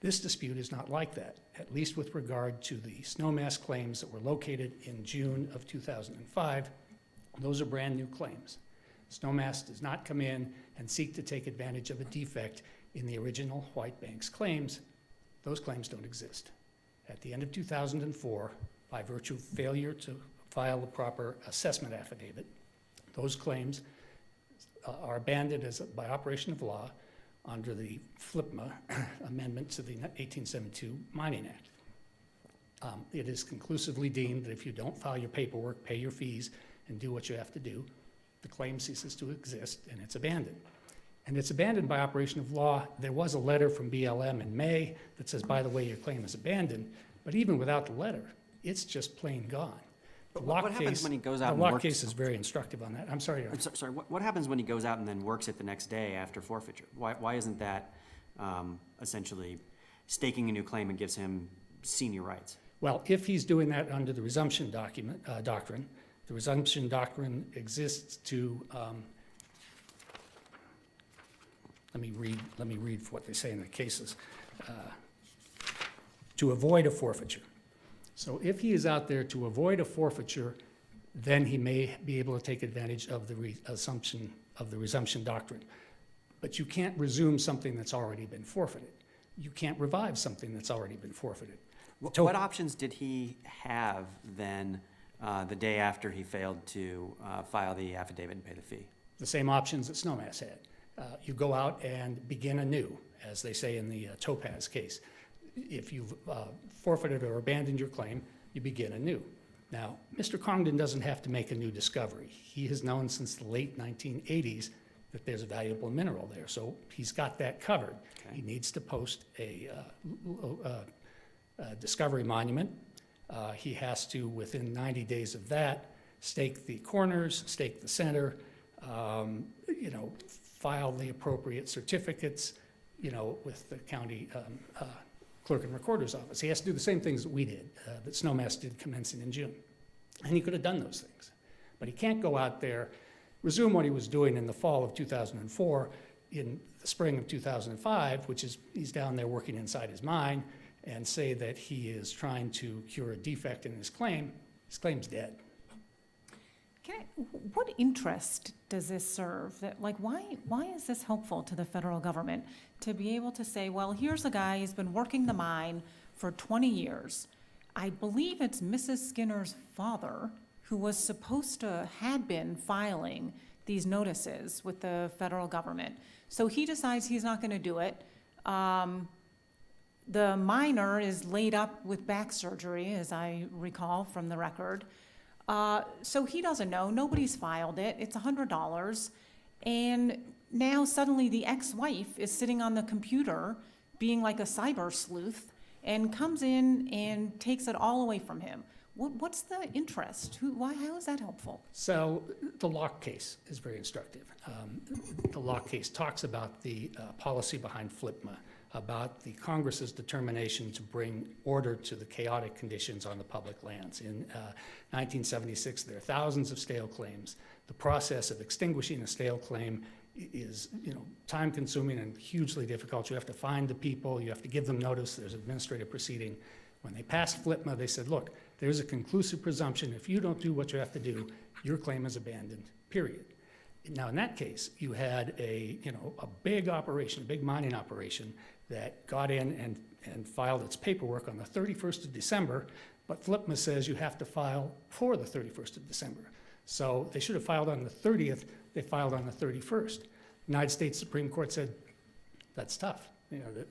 This dispute is not like that, at least with regard to the Snowmass claims that were located in June of 2005. Those are brand new claims. Snowmass does not come in and seek to take advantage of a defect in the original White Bank's claims. Those claims don't exist. At the end of 2004, by virtue of failure to file the proper assessment affidavit, those claims are abandoned by operation of law under the FLIPMA amendment to the 1872 Mining Act. It is conclusively deemed that if you don't file your paperwork, pay your fees, and do what you have to do, the claim ceases to exist and it's abandoned. And it's abandoned by operation of law. There was a letter from BLM in May that says, by the way, your claim is abandoned, but even without the letter, it's just plain gone. But what happens when he goes out and The works? Locke case is very instructive on that. I'm sorry, Your Honor. Sorry, what happens when he goes out and then works it the next day after forfeiture? Why isn't that essentially staking a new claim and gives him senior rights? Well, if he's doing that under the resumption doctrine, the resumption doctrine exists to, let me read what they say in the cases, to avoid a forfeiture. So if he is out there to avoid a forfeiture, then he may be able to take advantage of the resumption doctrine. But you can't resume something that's already been forfeited. You can't revive something that's already been forfeited. What options did he have then the day after he failed to file the affidavit and pay the fee? The same options that Snowmass had. You go out and begin anew, as they say in the Topaz case. If you've forfeited or abandoned your claim, you begin anew. Now, Mr. Congdon doesn't have to make a new discovery. He has known since the late 1980s that there's a valuable mineral there, so he's got that covered. Okay. He needs to post a discovery monument. He has to, within 90 days of that, stake the corners, stake the center, file the appropriate certificates, with the county clerk and recorder's office. He has to do the same things that we did, that Snowmass did commencing in June. And he could have done those things. But he can't go out there, resume what he was doing in the fall of 2004, in the spring of 2005, which is he's down there working inside his mine, and say that he is trying to cure a defect in his claim. His claim's dead. What interest does this serve? That, like, why is this helpful to the federal government to be able to say, well, here's a guy who's been working the mine for 20 years. I believe it's Mrs. Skinner's father who was supposed to, had been filing these notices with the federal government. So he decides he's not going to do it. The miner is laid up with back surgery, as I recall from the record. So he doesn't know, nobody's filed it, it's $100, and now suddenly the ex-wife is sitting on the computer being like a cyber sleuth and comes in and takes it all away from him. What's the interest? How is that helpful? So the Locke case is very instructive. The Locke case talks about the policy behind FLIPMA, about the Congress's determination to bring order to the chaotic conditions on the public lands. In 1976, there are thousands of stale claims. The process of extinguishing a stale claim is, time-consuming and hugely difficult. You have to find the people, you have to give them notice, there's administrative proceeding. When they passed FLIPMA, they said, look, there's a conclusive presumption. If you don't do what you have to do, your claim is abandoned, period. Now, in that case, you had a big operation, a big mining operation that got in and filed its paperwork on the 31st of December, but FLIPMA says you have to file for the 31st of December. So they should have filed on the 30th, they filed on the 31st. The United States Supreme Court said, that's tough,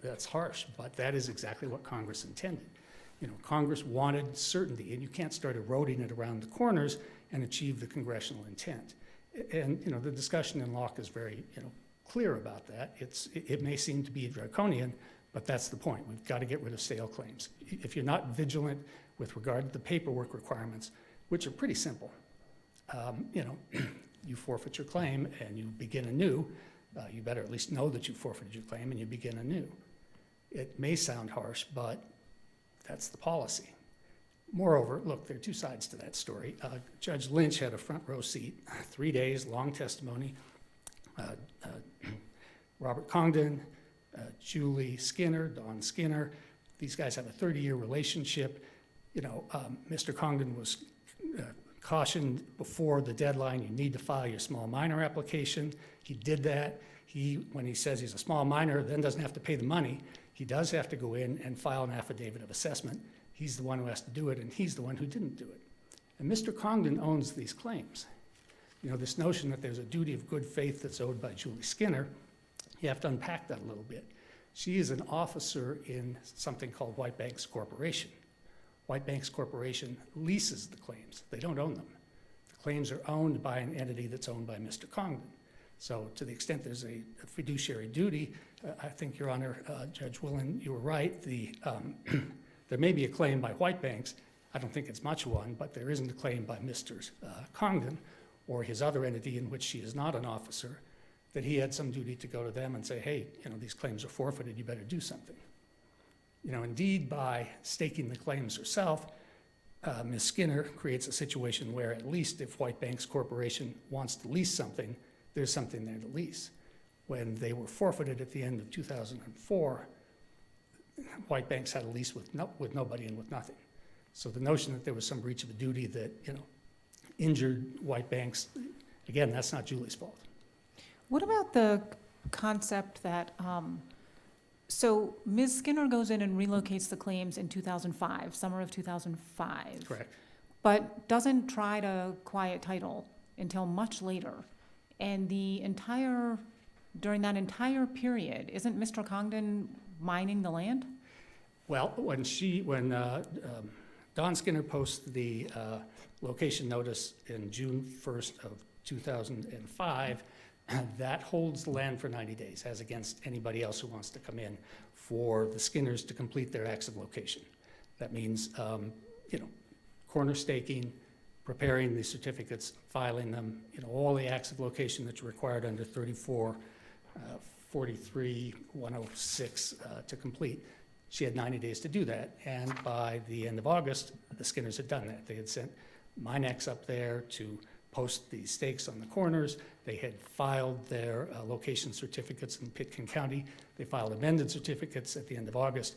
that's harsh, but that is exactly what Congress intended. Congress wanted certainty, and you can't start eroding it around the corners and achieve the congressional intent. And, the discussion in Locke is very, clear about that. It may seem to be draconian, but that's the point. We've got to get rid of stale claims. If you're not vigilant with regard to the paperwork requirements, which are pretty simple, you forfeit your claim and you begin anew. You better at least know that you forfeited your claim and you begin anew. It may sound harsh, but that's the policy. Moreover, look, there are two sides to that story. Judge Lynch had a front row seat, 3 days, long testimony. Robert Congdon, Julie Skinner, Dawn Skinner, these guys have a 30-year relationship. Mr. Congdon was cautioned before the deadline, you need to file your small miner application. He did that. When he says he's a small miner, then doesn't have to pay the money. He does have to go in and file an affidavit of assessment. He's the one who has to do it, and he's the one who didn't do it. And Mr. Congdon owns these claims. This notion that there's a duty of good faith that's owed by Julie Skinner, you have to unpack that a little bit. She is an officer in something called White Banks Corporation. White Banks Corporation leases the claims. They don't own them. The claims are owned by an entity that's owned by Mr. Congdon. So to the extent there's a fiduciary duty, I think, Your Honor, Judge Willen, you were right. There may be a claim by White Banks. I don't think it's much one, but there isn't a claim by Mr. Congdon or his other entity in which she is not an officer, that he had some duty to go to them and say, hey, these claims are forfeited, you better do something. Indeed, by staking the claims herself, Ms. Skinner creates a situation where at least if White Banks Corporation wants to lease something, there's something there to lease. When they were forfeited at the end of 2004, White Banks had a lease with nobody and with nothing. So the notion that there was some breach of a duty that injured White Banks, again, that's not Julie's fault. What about the concept that, so Ms. Skinner goes in and relocates the claims in 2005, summer of 2005. Correct. But doesn't try to quiet title until much later. And during that entire period, isn't Mr. Congdon mining the land? Well, when Dawn Skinner posts the location notice in June 1st of 2005, that holds the land for 90 days, as against anybody else who wants to come in for the Skinners to complete their acts of location. That means, corner staking, preparing the certificates, filing them, all the acts of location that's required under 34, 43, 106 to complete. She had 90 days to do that, and by the end of August, the Skinners had done that. They had sent Minex up there to post the stakes on the corners. They had filed their location certificates in Pitkin County. They filed amended certificates at the end of August.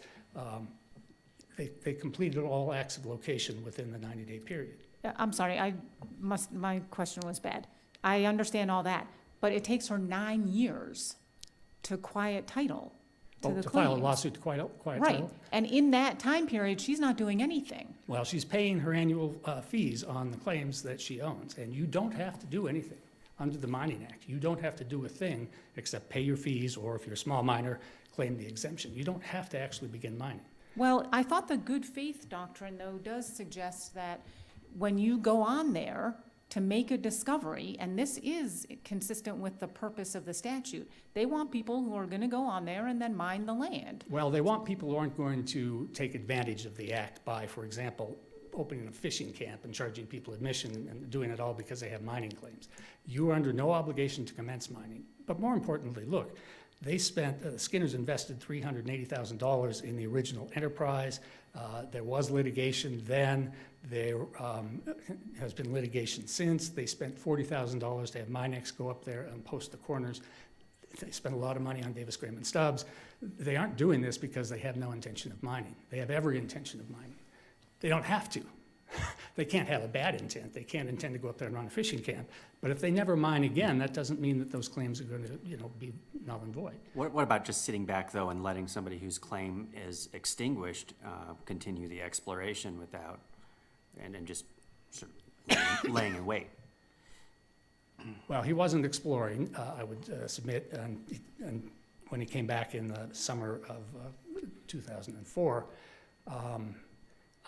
They completed all acts of location within the 90-day period. I'm sorry, my question was bad. I understand all that, but it takes her 9 years to quiet title to the To file a claims. lawsuit to quiet Right, title? and in that time period, she's not doing anything. Well, she's paying her annual fees on the claims that she owns, and you don't have to do anything under the Mining Act. You don't have to do a thing except pay your fees, or if you're a small miner, claim the exemption. You don't have to actually begin mining. Well, I thought the good faith doctrine, though, does suggest that when you go on there to make a discovery, and this is consistent with the purpose of the statute, they want people who are gonna go on there and then mine the land. Well, they want people who aren't going to take advantage of the act by, for example, opening a fishing camp and charging people admission and doing it all because they have mining claims. You are under no obligation to commence mining. But more importantly, look, they spent, Skinners invested $380,000 in the original enterprise. There was litigation then. There has been litigation since. They spent $40,000 to have Minex go up there and post the corners. They spent a lot of money on Davis, Graham, and Stubbs. They aren't doing this because they have no intention of mining. They have every intention of mining. They don't have to. They can't have a bad intent. They can't intend to go up there and run a fishing camp. But if they never mine again, that doesn't mean that those claims are going to, be null and void. What about just sitting back, though, and letting somebody whose claim is extinguished continue the exploration without, and just sort of laying in wait? Well, he wasn't exploring, I would submit, and when he came back in the summer of 2004,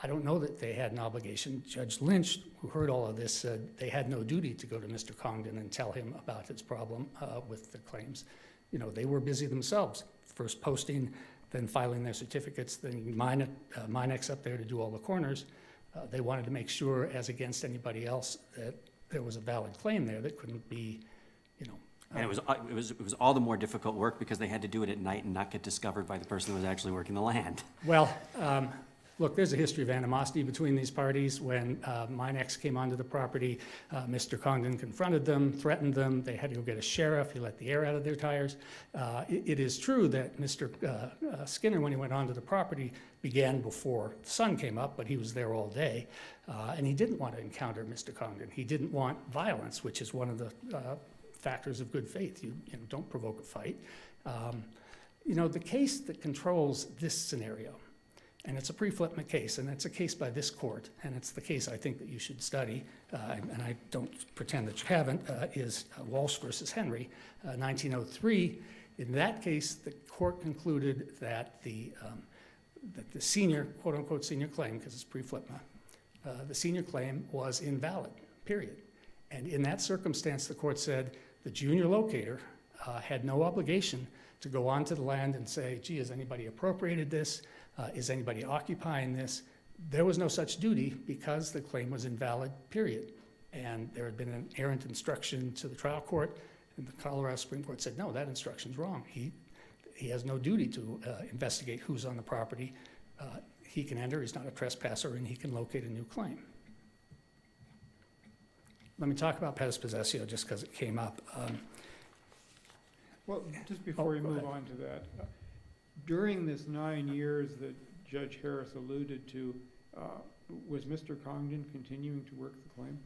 I don't know that they had an obligation. Judge Lynch, who heard all of this, said they had no duty to go to Mr. Congdon and tell him about his problem with the claims. They were busy themselves, first posting, then filing their certificates, then Minex up there to do all the corners. They wanted to make sure, as against anybody else, that there was a valid claim there that couldn't be, And it was all the more difficult work because they had to do it at night and not get discovered by the person who was actually working the land. Well, look, there's a history of animosity between these parties. When Minex came onto the property, Mr. Congdon confronted them, threatened them. They had to go get a sheriff. He let the air out of their tires. It is true that Mr. Skinner, when he went onto the property, began before the sun came up, but he was there all day. And he didn't want to encounter Mr. Congdon. He didn't want violence, which is one of the factors of good faith. You don't provoke a fight. The case that controls this scenario, and it's a pre-Flipman case, and it's a case by this court, and it's the case I think that you should study, and I don't pretend that you haven't, is Walsh versus Henry, 1903. In that case, the court concluded that the senior, quote-unquote senior claim, because it's pre-Flipman, the senior claim was invalid, period. And in that circumstance, the court said the junior locator had no obligation to go onto the land and say, gee, has anybody appropriated this? Is anybody occupying this? There was no such duty because the claim was invalid, period. And there had been an errant instruction to the trial court, and the Colorado Supreme Court said, no, that instruction's wrong. He has no duty to investigate who's on the property. He can enter, he's not a trespasser, and he can locate a new claim. Let me talk about pes possessio just because it came up. Well, just before we go move ahead. on to that, during this 9 years that Judge Harris alluded to, was Mr. Congdon continuing to work the claim?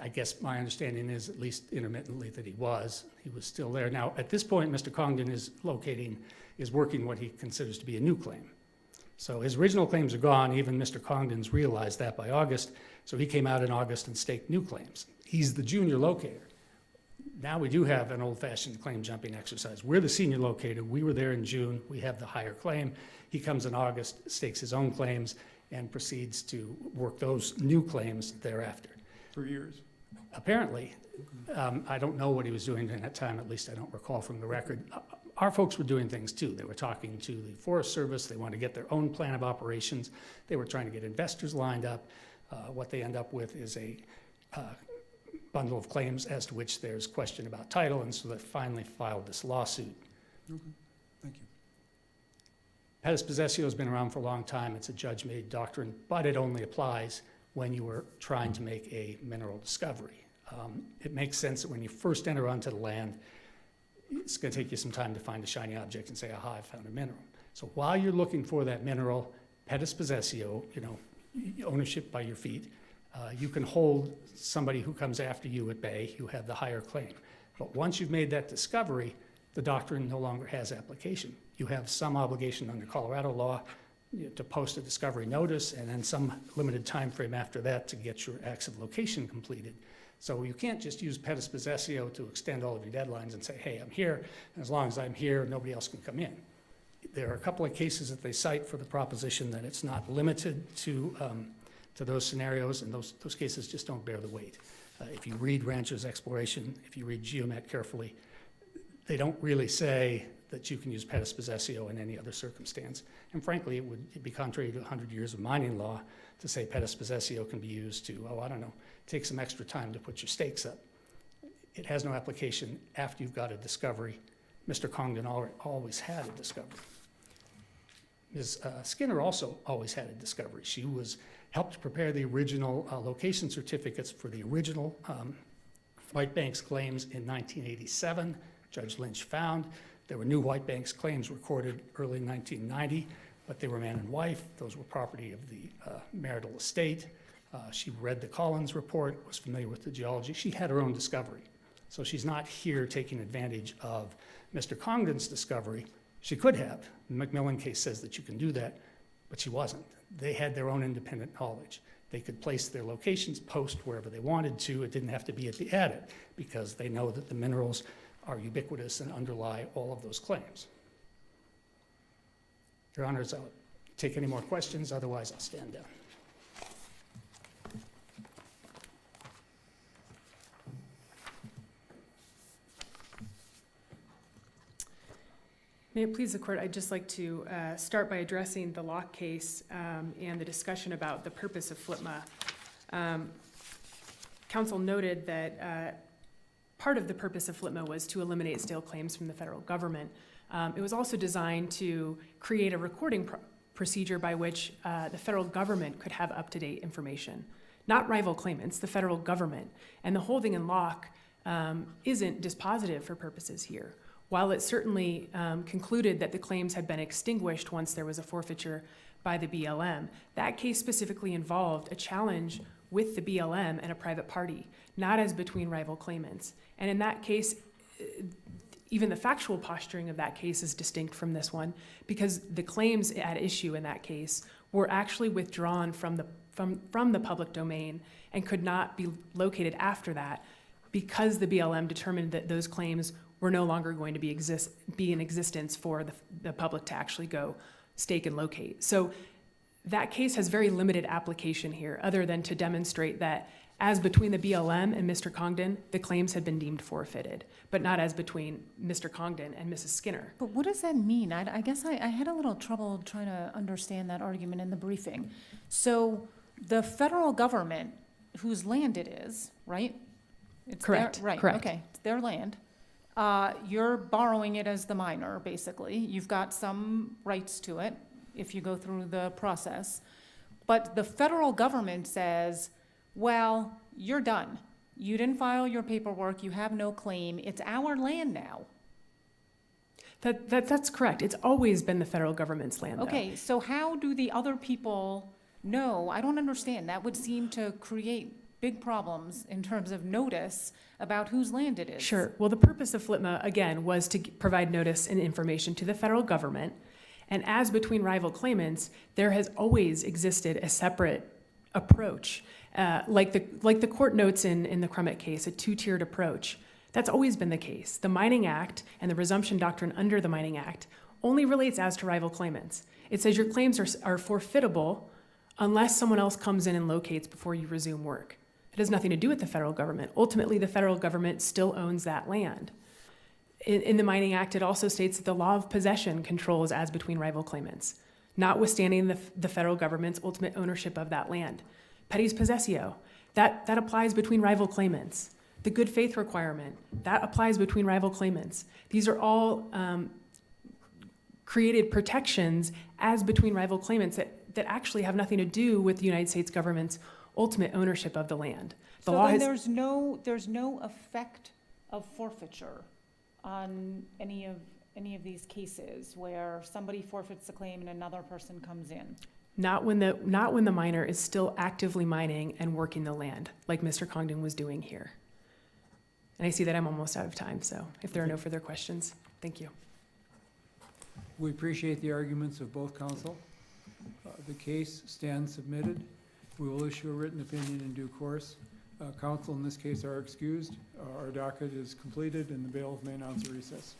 I guess my understanding is, at least intermittently, that he was still there. Now, at this point, Mr. Congdon is working what he considers to be a new claim. So his original claims are gone. Even Mr. Congdon's realized that by August. So he came out in August and staked new claims. He's the junior locator. Now we do have an old-fashioned claim jumping exercise. We're the senior locator. We were there in June. We have the higher claim. He comes in August, stakes his own claims, and proceeds to work those new claims thereafter. For years. Apparently, I don't know what he was doing during that time, at least I don't recall from the record. Our folks were doing things too. They were talking to the Forest Service. They wanted to get their own plan of operations. They were trying to get investors lined up. What they end up with is a bundle of claims as to which there's question about title, and so they finally filed this lawsuit. Okay, thank you. Pes possessio has been around for a long time. It's a judge-made doctrine, but it only applies when you are trying to make a mineral discovery. It makes sense that when you first enter onto the land, it's going to take you some time to find a shiny object and say, aha, I found a mineral. So while you're looking for that mineral, pes possessio, ownership by your feet, you can hold somebody who comes after you at bay, you have the higher claim. But once you've made that discovery, the doctrine no longer has application. You have some obligation under Colorado law to post a discovery notice, and then some limited time frame after that to get your acts of location completed. So you can't just use pes possessio to extend all of your deadlines and say, hey, I'm here, and as long as I'm here, nobody else can come in. There are a couple of cases that they cite for the proposition that it's not limited to those scenarios, and those cases just don't bear the weight. If you read Rancher's Exploration, if you read Geomet carefully, they don't really say that you can use pes possessio in any other circumstance. And frankly, it would be contrary to 100 years of mining law to say pes possessio can be used to, take some extra time to put your stakes up. It has no application after you've got a discovery. Mr. Congdon always had a discovery. Ms. Skinner also always had a discovery. She helped prepare the original location certificates for the original White Banks claims in 1987. Judge Lynch found there were new White Banks claims recorded early 1990, but they were man and wife. Those were property of the marital estate. She read the Collins report, was familiar with the geology. She had her own discovery. So she's not here taking advantage of Mr. Congdon's discovery. She could have. The Macmillan case says that you can do that, but she wasn't. They had their own independent knowledge. They could place their locations, post wherever they wanted to. It didn't have to be at the adit because they know that the minerals are ubiquitous and underlie all of those claims. Your Honors, I'll take any more questions, otherwise I'll stand down. May it please the court, I'd just like to start by addressing the Locke case and the discussion about the purpose of FLTMA. Counsel noted that part of the purpose of FLTMA was to eliminate stale claims from the federal government. It was also designed to create a recording procedure by which the federal government could have up-to-date information. Not rival claimants, the federal government. And the holding in Locke isn't dispositive for purposes here. While it certainly concluded that the claims had been extinguished once there was a forfeiture by the BLM, that case specifically involved a challenge with the BLM and a private party, not as between rival claimants. And in that case, even the factual posturing of that case is distinct from this one because the claims at issue in that case were actually withdrawn from the public domain and could not be located after that because the BLM determined that those claims were no longer going to be in existence for the public to actually go stake and locate. So that case has very limited application here, other than to demonstrate that as between the BLM and Mr. Congdon, the claims had been deemed forfeited, but not as between Mr. Congdon and Mrs. Skinner. But what does that mean? I guess I had a little trouble trying to understand that argument in the briefing. So the federal government, whose land it is, right? It's Correct. Right, Correct. okay, it's their land. You're borrowing it as the minor, basically. You've got some rights to it if you go through the process. But the federal government says, well, you're done. You didn't file your paperwork. You have no claim. It's our land now. That's correct. It's always been the federal government's land, though. Okay, so how do the other people know? I don't understand. That would seem to create big problems in terms of notice about whose land it is. Sure. Well, the purpose of FLTMA, again, was to provide notice and information to the federal government. And as between rival claimants, there has always existed a separate approach. Like the court notes in the Crummett case, a two-tiered approach. That's always been the case. The Mining Act and the resumption doctrine under the Mining Act only relates as to rival claimants. It says your claims are forfeitable unless someone else comes in and locates before you resume work. It has nothing to do with the federal government. Ultimately, the federal government still owns that land. In the Mining Act, it also states that the law of possession controls as between rival claimants, notwithstanding the federal government's ultimate ownership of that land. Petty's possessio, that applies between rival claimants. The good faith requirement, that applies between rival claimants. These are all created protections as between rival claimants that actually have nothing to do with the United States government's ultimate ownership of the land. The So law then has, there's no effect of forfeiture on any of these cases where somebody forfeits the claim and another person comes in? not when the miner is still actively mining and working the land, like Mr. Congdon was doing here. And I see that I'm almost out of time, so if there are no further questions, thank you. We appreciate the arguments of both counsel. The case stands submitted. We will issue a written opinion in due course. Counsel in this case are excused. Our docket is completed and the bailiff may announce a recess.